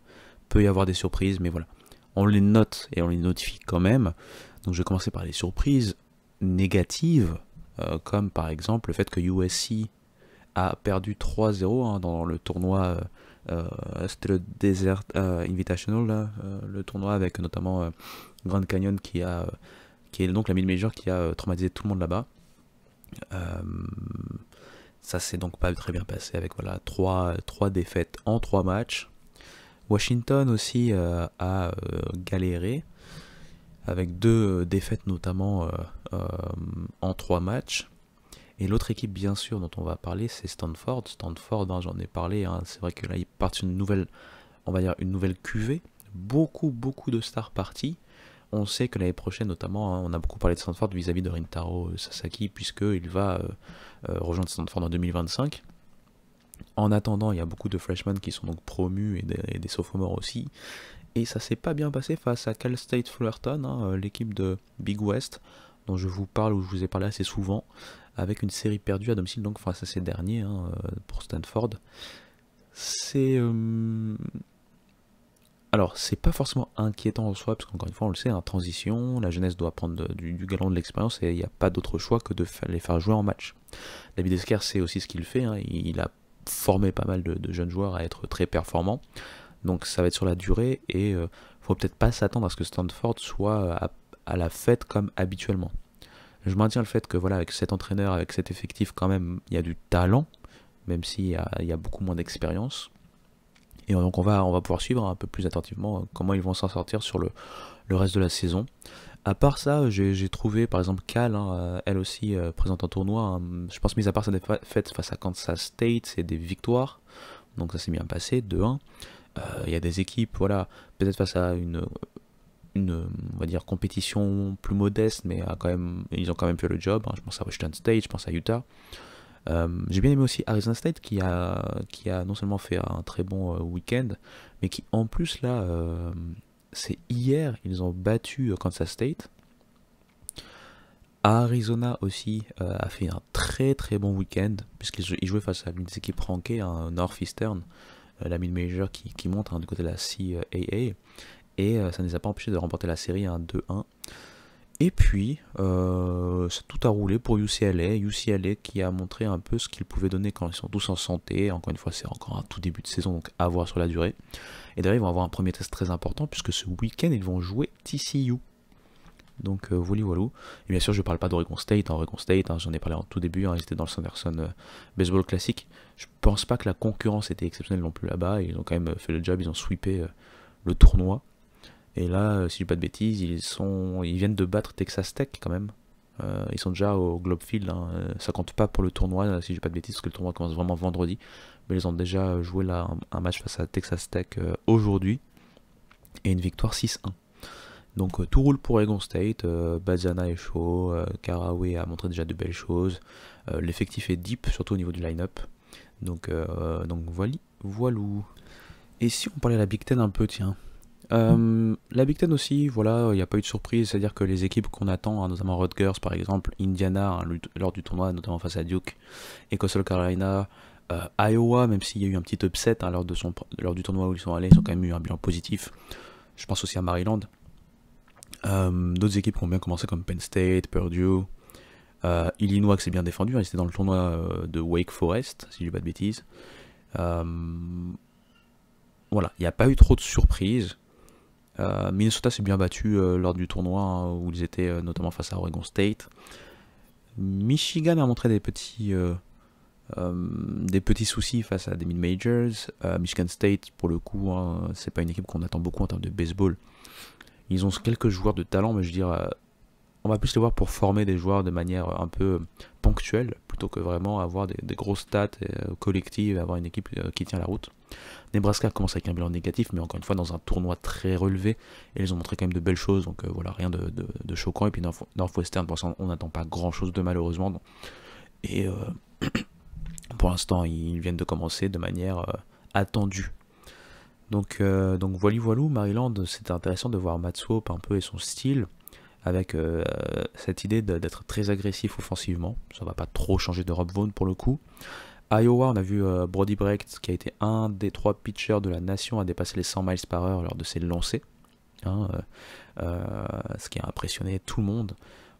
Peut y avoir des surprises, mais voilà. On les note et on les notifie quand même. Donc je vais commencer par les surprises négatives, comme par exemple le fait que USC a perdu 3-0 hein, dans le tournoi, c'était le Desert Invitational, là, le tournoi avec notamment Grand Canyon qui est donc la mid-major qui a traumatisé tout le monde là-bas. Ça s'est donc pas très bien passé avec voilà, 3 défaites en 3 matchs. Washington aussi a galéré avec 2 défaites notamment en 3 matchs. Et l'autre équipe bien sûr dont on va parler c'est Stanford. Stanford, hein, j'en ai parlé, hein, c'est vrai que là ils partent une nouvelle, on va dire une nouvelle cuvée. Beaucoup de stars parties. On sait que l'année prochaine notamment, hein, on a beaucoup parlé de Stanford vis-à-vis de Rintaro Sasaki puisqu'il va rejoindre Stanford en 2025. En attendant, il y a beaucoup de freshmen qui sont donc promus et des sophomores aussi. Et ça s'est pas bien passé face à Cal State Fullerton, hein, l'équipe de Big West, dont je vous parle ou je vous ai parlé assez souvent, avec une série perdue à domicile donc face à ces derniers hein, pour Stanford. C'est alors c'est pas forcément inquiétant en soi parce qu'encore une fois on le sait, en transition, la jeunesse doit prendre du galon de l'expérience et il n'y a pas d'autre choix que de les faire jouer en match. David Esquer c'est aussi ce qu'il fait, hein, il a formé pas mal de jeunes joueurs à être très performants. Donc ça va être sur la durée et faut peut-être pas s'attendre à ce que Stanford soit à la fête comme habituellement. Je maintiens le fait que voilà, avec cet entraîneur, avec cet effectif quand même, il y a du talent, même s'il y a beaucoup moins d'expérience. Et donc on va pouvoir suivre un peu plus attentivement comment ils vont s'en sortir sur le reste de la saison. À part ça, j'ai trouvé par exemple Cal, hein, elle aussi présente un tournoi. Hein, je pense mis à part sa défaite face à Kansas State, c'est des victoires. Donc ça s'est bien passé, 2-1. Il y a des équipes, voilà, peut-être face à une on va dire compétition plus modeste, mais ils ont quand même fait le job. Hein. Je pense à Washington State, je pense à Utah. J'ai bien aimé aussi Arizona State qui a non seulement fait un très bon week-end, mais qui en plus là, c'est hier, ils ont battu Kansas State. Arizona aussi a fait un très bon week-end, puisqu'ils jouaient face à une des équipes rankées, un Northeastern, la mid-major qui monte hein, du côté de la CAA, et ça ne les a pas empêchés de remporter la série 2-1. Et puis, tout a roulé pour UCLA qui a montré un peu ce qu'ils pouvaient donner quand ils sont tous en santé. Encore une fois, c'est encore un tout début de saison, donc à voir sur la durée. Et d'ailleurs, ils vont avoir un premier test très important, puisque ce week-end, ils vont jouer TCU. Donc, voilà. Et bien sûr, je ne parle pas d'Oregon State. Oregon State, hein, j'en ai parlé en tout début, hein, ils étaent dans le Sanderson Baseball Classic. Je pense pas que la concurrence était exceptionnelle non plus là-bas. Ils ont quand même fait le job, ils ont sweepé le tournoi. Et là, si je dis pas de bêtises, ils viennent de battre Texas Tech quand même. Ils sont déjà au Globe Field, hein. Ça compte pas pour le tournoi, si je dis pas de bêtises, parce que le tournoi commence vraiment vendredi. Mais ils ont déjà joué là un match face à Texas Tech aujourd'hui. Et une victoire 6-1. Donc tout roule pour Oregon State, Baziana est chaud, Caraway a montré déjà de belles choses. L'effectif est deep, surtout au niveau du line-up. Donc voilou. Et si on parlait de la Big Ten un peu, tiens. La Big Ten aussi, voilà, il n'y a pas eu de surprise, c'est-à-dire que les équipes qu'on attend, hein, notamment Rutgers par exemple, Indiana hein, lors du tournoi, notamment face à Duke, et Coastal Carolina, Iowa, même s'il y a eu un petit upset hein, lors du tournoi où ils sont allés, ils ont quand même eu un bilan positif. Je pense aussi à Maryland. D'autres équipes qui ont bien commencé comme Penn State, Purdue, Illinois qui s'est bien défendu, hein, ils étaient dans le tournoi de Wake Forest, si je dis pas de bêtises. Voilà, il n'y a pas eu trop de surprises. Minnesota s'est bien battu lors du tournoi hein, où ils étaient notamment face à Oregon State. Michigan a montré des petits soucis face à des mid-majors. Michigan State, pour le coup, hein, c'est pas une équipe qu'on attend beaucoup en termes de baseball. Ils ont quelques joueurs de talent, mais je veux dire, on va plus les voir pour former des joueurs de manière un peu ponctuelle, plutôt que vraiment avoir des grosses stats collectives et avoir une équipe qui tient la route. Nebraska commence avec un bilan négatif, mais encore une fois dans un tournoi très relevé, et ils ont montré quand même de belles choses, donc voilà, rien de choquant. Et puis Northwestern, pour l'instant, on n'attend pas grand chose de malheureusement. Et pour l'instant, ils viennent de commencer de manière attendue. Donc voilà, Maryland, c'était intéressant de voir Matt Swope un peu et son style. avec cette idée d'être très agressif offensivement. Ça va pas trop changer de Rob Vaughn pour le coup. Iowa, on a vu Brody Brecht, qui a été un des 3 pitchers de la nation à dépasser les 100 miles par heure lors de ses lancers. Hein, ce qui a impressionné tout le monde,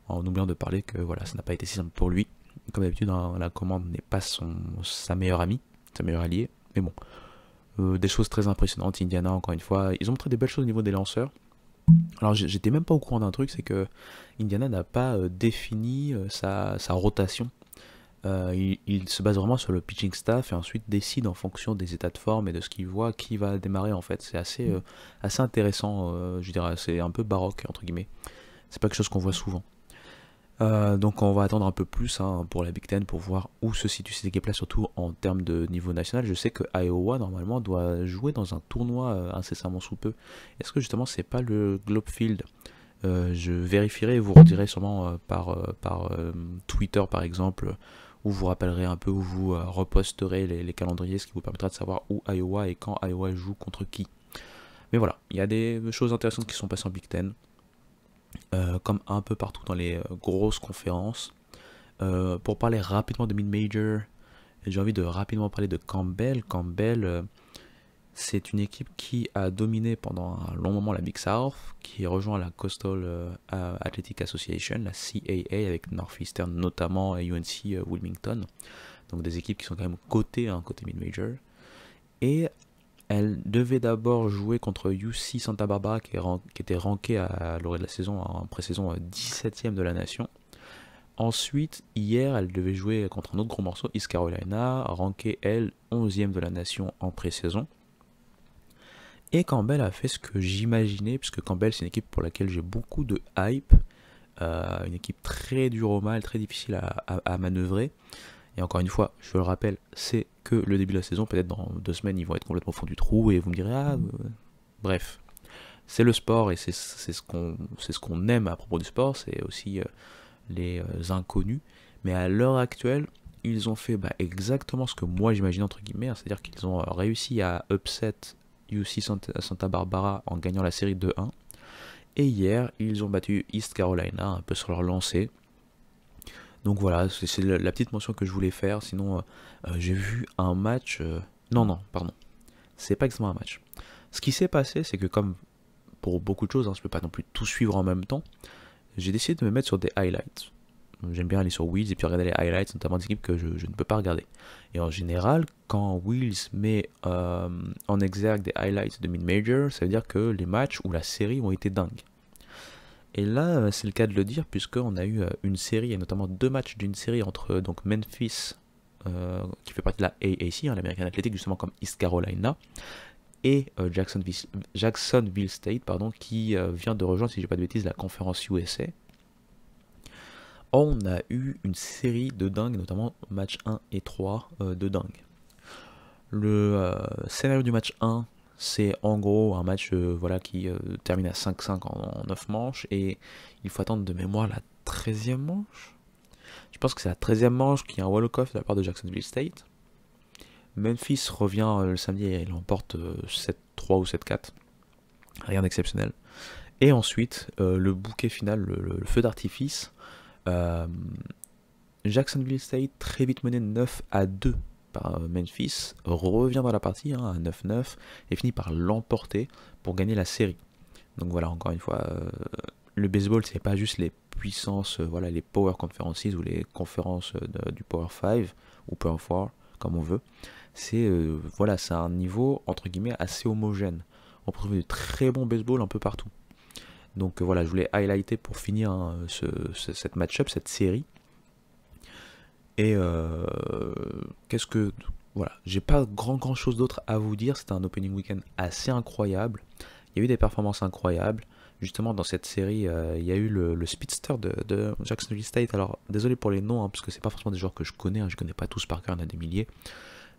en oubliant de parler que voilà, ça n'a pas été si simple pour lui. Comme d'habitude, hein, la commande n'est pas sa meilleure amie, sa meilleure alliée, mais bon. Des choses très impressionnantes. Indiana, encore une fois, ils ont montré des belles choses au niveau des lanceurs. Alors j'étais même pas au courant d'un truc, c'est que Indiana n'a pas défini sa rotation. Il se base vraiment sur le pitching staff et ensuite décide en fonction des états de forme et de ce qu'il voit qui va démarrer en fait. C'est assez intéressant, je dirais, c'est un peu baroque entre guillemets. C'est pas quelque chose qu'on voit souvent. Donc on va attendre un peu plus hein, pour la Big Ten pour voir où se situe cette équipe là, surtout en termes de niveau national. Je sais que Iowa normalement doit jouer dans un tournoi incessamment sous peu. Est-ce que justement c'est pas le Globe Field? Je vérifierai et vous redirai sûrement par Twitter par exemple, où vous rappellerez un peu, où vous reposterez les calendriers, ce qui vous permettra de savoir où Iowa et quand Iowa joue contre qui. Mais voilà, il y a des choses intéressantes qui sont passées en Big Ten. Comme un peu partout dans les grosses conférences. Pour parler rapidement de mid-major, j'ai envie de rapidement parler de Campbell. Campbell, c'est une équipe qui a dominé pendant un long moment la Big South, qui rejoint la Coastal Athletic Association, la CAA, avec Northeastern notamment et UNC Wilmington. Donc des équipes qui sont quand même cotées, hein, côté mid-major. Et elle devait d'abord jouer contre UC Santa Barbara qui était ranké à l'orée de la saison, en pré-saison 17ème de la nation. Ensuite, hier, elle devait jouer contre un autre gros morceau, East Carolina, ranké elle 11ème de la nation en pré-saison. Et Campbell a fait ce que j'imaginais, puisque Campbell c'est une équipe pour laquelle j'ai beaucoup de hype, une équipe très dure au mal, très difficile à manœuvrer. Et encore une fois, je le rappelle, c'est que le début de la saison, peut-être dans 2 semaines, ils vont être complètement au fond du trou et vous me direz, bref, c'est le sport et c'est ce qu'on aime à propos du sport, c'est aussi les inconnus. Mais à l'heure actuelle, ils ont fait exactement ce que moi j'imagine entre guillemets, hein, c'est-à-dire qu'ils ont réussi à upset UC Santa Barbara en gagnant la série 2-1. Et hier, ils ont battu East Carolina un peu sur leur lancée. Donc voilà, c'est la petite mention que je voulais faire. Sinon, j'ai vu un match... Non, pardon. C'est pas exactement un match. Ce qui s'est passé, c'est que comme pour beaucoup de choses, hein, je peux pas non plus tout suivre en même temps, j'ai décidé de me mettre sur des highlights. J'aime bien aller sur Wheels et puis regarder les highlights, notamment des équipes que je ne peux pas regarder. Et en général, quand Wheels met en exergue des highlights de mid-major, ça veut dire que les matchs ou la série ont été dingues. Et là, c'est le cas de le dire, puisqu'on a eu une série, et notamment 2 matchs d'une série entre donc Memphis, qui fait partie de la AAC, hein, l'American Athletic, justement comme East Carolina, et Jacksonville State, pardon, qui vient de rejoindre, si je dis pas de bêtises, la conférence USA. On a eu une série de dingues, notamment match 1 et 3 de dingues. Le scénario du match 1, c'est en gros un match qui termine à 5-5 en 9 manches et il faut attendre de mémoire la 13e manche. Je pense que c'est la 13e manche qui a un walk-off de la part de Jacksonville State. Memphis revient le samedi et il emporte 7-3 ou 7-4. Rien d'exceptionnel. Et ensuite, le bouquet final, le feu d'artifice. Jacksonville State, très vite mené 9-2 par Memphis, revient dans la partie à 9-9 et finit par l'emporter pour gagner la série. Donc voilà, encore une fois, le baseball, c'est pas juste les puissances, les Power Conferences ou les conférences du Power 5 ou Power 4, comme on veut. C'est c'est un niveau entre guillemets assez homogène. On peut trouver de très bons baseball un peu partout. Donc je voulais highlighter pour finir cette match-up, cette série. Et j'ai pas grand chose d'autre à vous dire. C'était un opening weekend assez incroyable. Il y a eu des performances incroyables. Justement, dans cette série, il y a eu le speedster de Jacksonville State. Alors, désolé pour les noms, parce que c'est pas forcément des joueurs que je connais. Je connais pas tous par cœur, il y en a des milliers.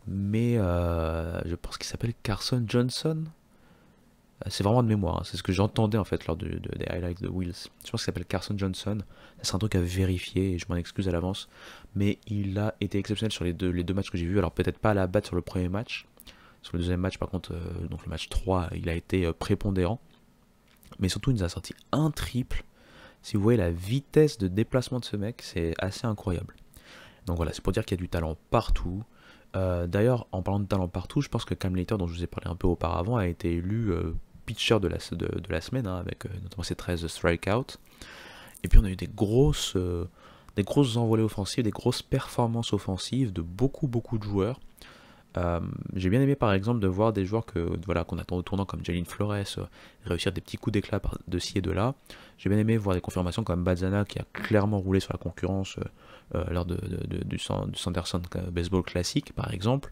Mais je pense qu'il s'appelle Carson Johnson. C'est vraiment de mémoire, c'est ce que j'entendais en fait lors des highlights de Wheels. Je pense qu'il s'appelle Carson Johnson. Ça serait un truc à vérifier et je m'en excuse à l'avance. Mais il a été exceptionnel sur les deux matchs que j'ai vus. Alors peut-être pas à la batte sur le premier match. Sur le deuxième match par contre, donc le match 3, il a été prépondérant. Mais surtout il nous a sorti un triple Si vous voyez la vitesse de déplacement de ce mec, c'est assez incroyable. Donc voilà, c'est pour dire qu'il y a du talent partout. D'ailleurs, en parlant de talent partout, je pense que Cam Leiter, dont je vous ai parlé un peu auparavant, a été élu pitcher de la semaine, hein, avec notamment ses 13 strikeouts. Et puis on a eu des grosses envolées offensives, des grosses performances offensives de beaucoup de joueurs. J'ai bien aimé par exemple de voir des joueurs qu'on attend au tournant comme Jalin Flores réussir des petits coups d'éclat de ci et de là. J'ai bien aimé voir des confirmations comme Bazzana qui a clairement roulé sur la concurrence lors du Sanderson Baseball Classic par exemple.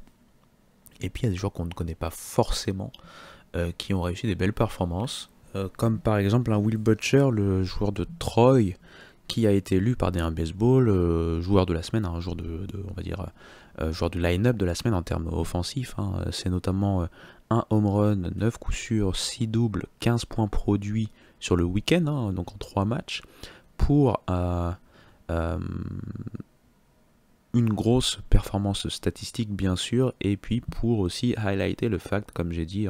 Et puis il y a des joueurs qu'on ne connaît pas forcément qui ont réussi des belles performances. Comme par exemple un Will Butcher, le joueur de Troy, qui a été élu par D1 Baseball joueur de la semaine, un joueur on va dire joueur du line-up de la semaine en termes offensifs. Hein. C'est notamment un home run, 9 coups sûrs, 6 doubles, 15 points produits sur le week-end, hein, donc en 3 matchs, pour une grosse performance statistique bien sûr, et puis pour aussi highlighter le fait, comme j'ai dit,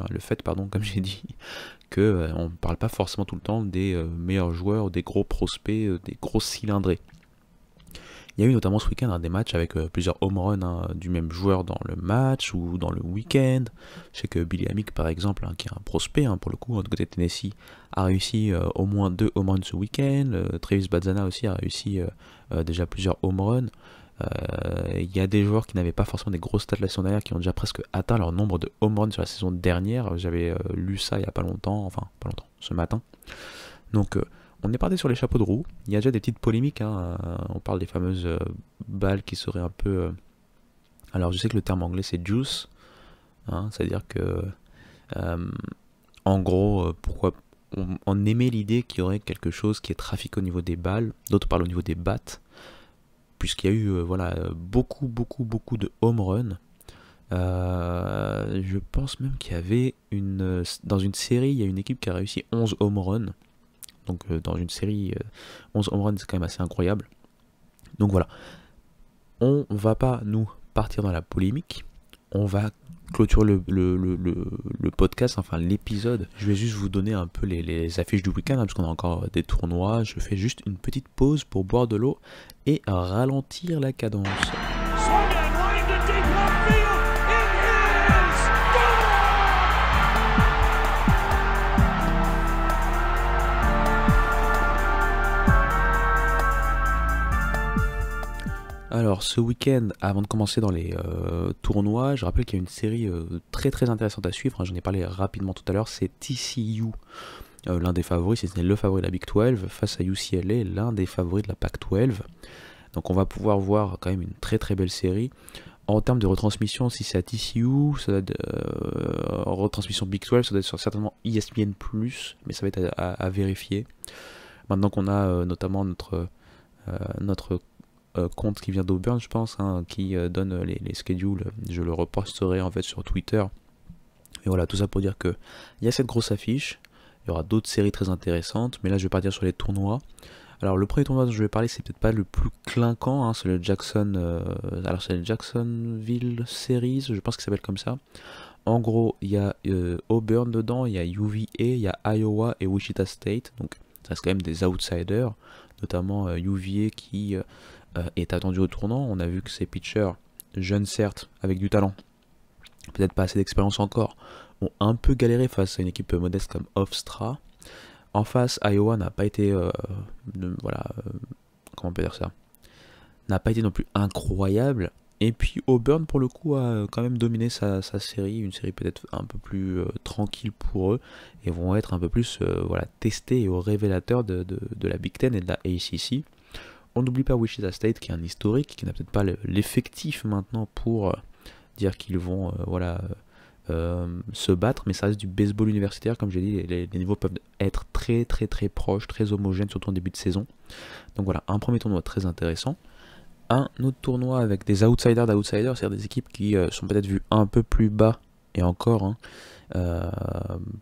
que on ne parle pas forcément tout le temps des meilleurs joueurs, des gros prospects, des gros cylindrés. Il y a eu notamment ce week-end des matchs avec plusieurs home runs du même joueur dans le match ou dans le week-end. Je sais que Billy Amick par exemple, qui est un prospect pour le coup, de côté de Tennessee, a réussi au moins 2 home runs ce week-end. Travis Bazzana aussi a réussi déjà plusieurs home runs. Il y a des joueurs qui n'avaient pas forcément des grosses stats la saison dernière qui ont déjà presque atteint leur nombre de home runs sur la saison dernière. J'avais lu ça il n'y a pas longtemps, ce matin. Donc on est parti sur les chapeaux de roue. Il y a déjà des petites polémiques. On parle des fameuses balles qui seraient un peu... Alors je sais que le terme anglais c'est juice. C'est-à-dire que... en gros, pourquoi on émet l'idée qu'il y aurait quelque chose qui est trafiqué au niveau des balles. D'autres parlent au niveau des battes. Puisqu'il y a eu beaucoup de home runs. Je pense même qu'il y avait dans une série, il y a une équipe qui a réussi 11 home runs. Donc dans une série, 11 home runs, c'est quand même assez incroyable. Donc voilà, on va pas nous partir dans la polémique, on va clôturer le podcast, enfin l'épisode. Je vais juste vous donner un peu les affiches du week-end, parce qu'on a encore des tournois. Je fais juste une petite pause pour boire de l'eau et ralentir la cadence. Alors ce week-end, avant de commencer dans les tournois, je rappelle qu'il y a une série très intéressante à suivre, j'en ai parlé rapidement tout à l'heure, c'est TCU, l'un des favoris, si ce n'est le favori de la Big 12, face à UCLA, l'un des favoris de la Pac 12. Donc on va pouvoir voir quand même une très belle série. En termes de retransmission, si c'est à TCU, ça doit être, en retransmission Big 12, ça doit être certainement ESPN+, mais ça va être à vérifier. Maintenant qu'on a notamment notre compte qui vient d'Auburn, je pense, qui donne les schedules, je le reposterai en fait sur Twitter. Et voilà, tout ça pour dire que il y a cette grosse affiche, il y aura d'autres séries très intéressantes, mais là je vais partir sur les tournois. Alors le premier tournoi dont je vais parler, c'est peut-être pas le plus clinquant, c'est le c'est le Jacksonville Series, je pense qu'il s'appelle comme ça. En gros, il y a Auburn dedans, il y a UVA, il y a Iowa et Wichita State, donc ça reste quand même des outsiders, notamment UVA qui est attendu au tournant. On a vu que ces pitchers, jeunes certes, avec du talent, peut-être pas assez d'expérience encore, ont un peu galéré face à une équipe modeste comme Hofstra. En face, Iowa n'a pas été, comment on peut dire ça, n'a pas été non plus incroyable. Et puis Auburn pour le coup a quand même dominé sa série, une série peut-être un peu plus tranquille pour eux, et vont être un peu plus testés et au révélateur de la Big Ten et de la ACC. On n'oublie pas Wichita State qui est un historique, qui n'a peut-être pas l'effectif maintenant pour dire qu'ils vont se battre, mais ça reste du baseball universitaire, comme j'ai dit, les niveaux peuvent être très proches, très homogènes, surtout en début de saison. Donc voilà, un premier tournoi très intéressant. Un autre tournoi avec des outsiders d'outsiders, c'est-à-dire des équipes qui sont peut-être vues un peu plus bas, et encore,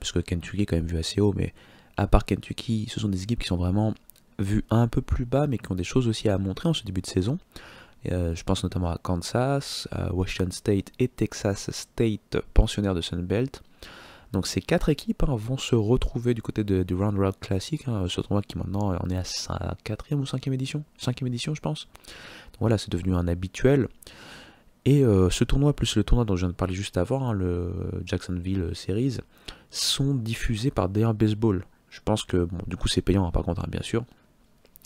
puisque Kentucky est quand même vu assez haut, mais à part Kentucky, ce sont des équipes qui sont vraiment vues un peu plus bas, mais qui ont des choses aussi à montrer en ce début de saison. Je pense notamment à Kansas, à Washington State et Texas State, pensionnaires de Sunbelt. Donc ces 4 équipes vont se retrouver du côté du Round Rock Classic, ce tournoi qui maintenant on est à sa 4e ou 5e édition, 5e édition je pense. Donc voilà, c'est devenu un habituel. Et ce tournoi plus le tournoi dont je viens de parler juste avant, le Jacksonville Series, sont diffusés par DR Baseball. Je pense que bon, du coup c'est payant par contre bien sûr.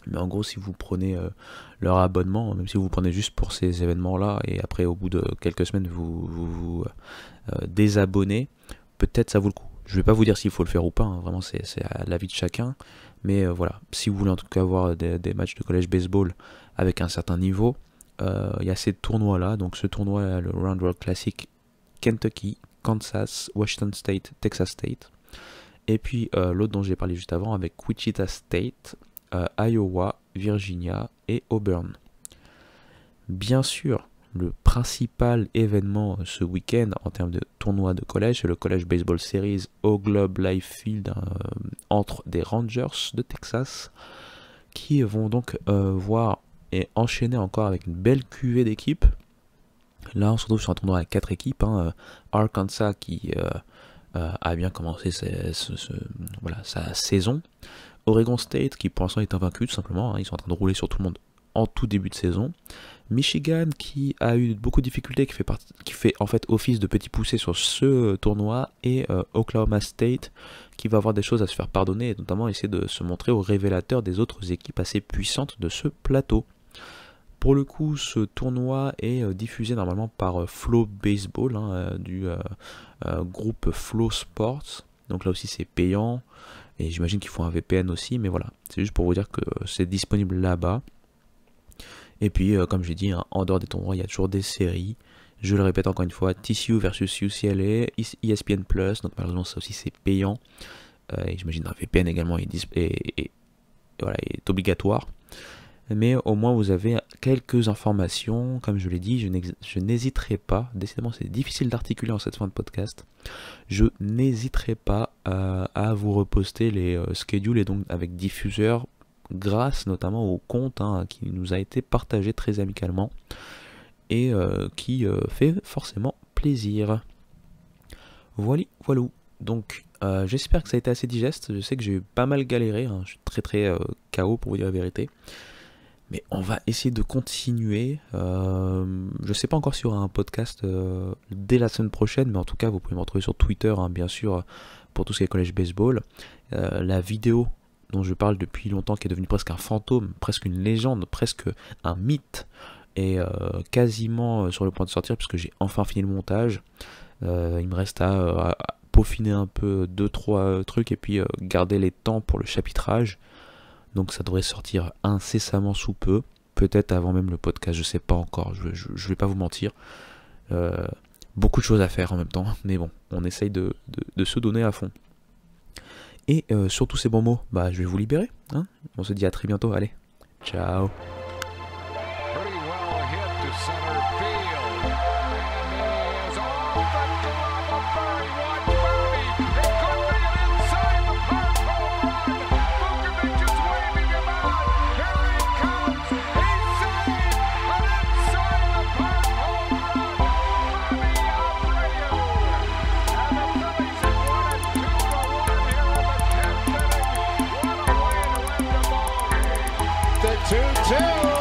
Mais en gros, si vous prenez leur abonnement, même si vous prenez juste pour ces événements-là, et après au bout de quelques semaines vous désabonnez, peut-être ça vaut le coup. Je vais pas vous dire s'il faut le faire ou pas, vraiment c'est à l'avis de chacun. Mais voilà, si vous voulez en tout cas avoir des matchs de college baseball avec un certain niveau, il y a ces tournois-là. Donc ce tournoi, le Round Rock Classic, Kentucky, Kansas, Washington State, Texas State. Et puis l'autre dont j'ai parlé juste avant avec Wichita State, Iowa, Virginia et Auburn. Bien sûr, le principal événement ce week-end en termes de tournoi de collège, c'est le College Baseball Series au Globe Life Field entre des Rangers de Texas qui vont donc voir et enchaîner encore avec une belle cuvée d'équipes. Là, on se retrouve sur un tournoi avec 4 équipes. Arkansas qui a bien commencé sa saison. Oregon State qui pour l'instant est invaincu tout simplement, ils sont en train de rouler sur tout le monde en tout début de saison. Michigan qui a eu beaucoup de difficultés, qui fait en fait office de petit poussé sur ce tournoi, et Oklahoma State qui va avoir des choses à se faire pardonner et notamment essayer de se montrer au révélateur des autres équipes assez puissantes de ce plateau. Pour le coup, ce tournoi est diffusé normalement par Flow Baseball, du groupe Flow Sports. Donc là aussi c'est payant. Et j'imagine qu'il faut un VPN aussi, mais voilà, c'est juste pour vous dire que c'est disponible là-bas. Et puis, comme j'ai dit, en dehors des tournois, il y a toujours des séries. Je le répète encore une fois, TCU versus UCLA, ESPN+, donc malheureusement ça aussi c'est payant. Et j'imagine un VPN également est obligatoire. Mais au moins vous avez quelques informations, comme je l'ai dit, je n'hésiterai pas, décidément c'est difficile d'articuler en cette fin de podcast, je n'hésiterai pas à vous reposter les schedules et donc avec diffuseurs, grâce notamment au compte qui nous a été partagé très amicalement et qui fait forcément plaisir. Voilà. Donc j'espère que ça a été assez digeste, je sais que j'ai eu pas mal galéré, je suis très KO pour vous dire la vérité. Mais on va essayer de continuer. Je ne sais pas encore s'il y aura un podcast dès la semaine prochaine, mais en tout cas, vous pouvez me retrouver sur Twitter, bien sûr, pour tout ce qui est college baseball. La vidéo dont je parle depuis longtemps, qui est devenue presque un fantôme, presque une légende, presque un mythe, est quasiment sur le point de sortir, puisque j'ai enfin fini le montage. Il me reste à peaufiner un peu 2-3 trucs, et puis garder les temps pour le chapitrage. Donc ça devrait sortir incessamment sous peu, peut-être avant même le podcast, je sais pas encore, je vais pas vous mentir. Beaucoup de choses à faire en même temps, mais bon, on essaye de se donner à fond. Et sur tous ces bons mots, je vais vous libérer. On se dit à très bientôt, allez, ciao. The 2-2.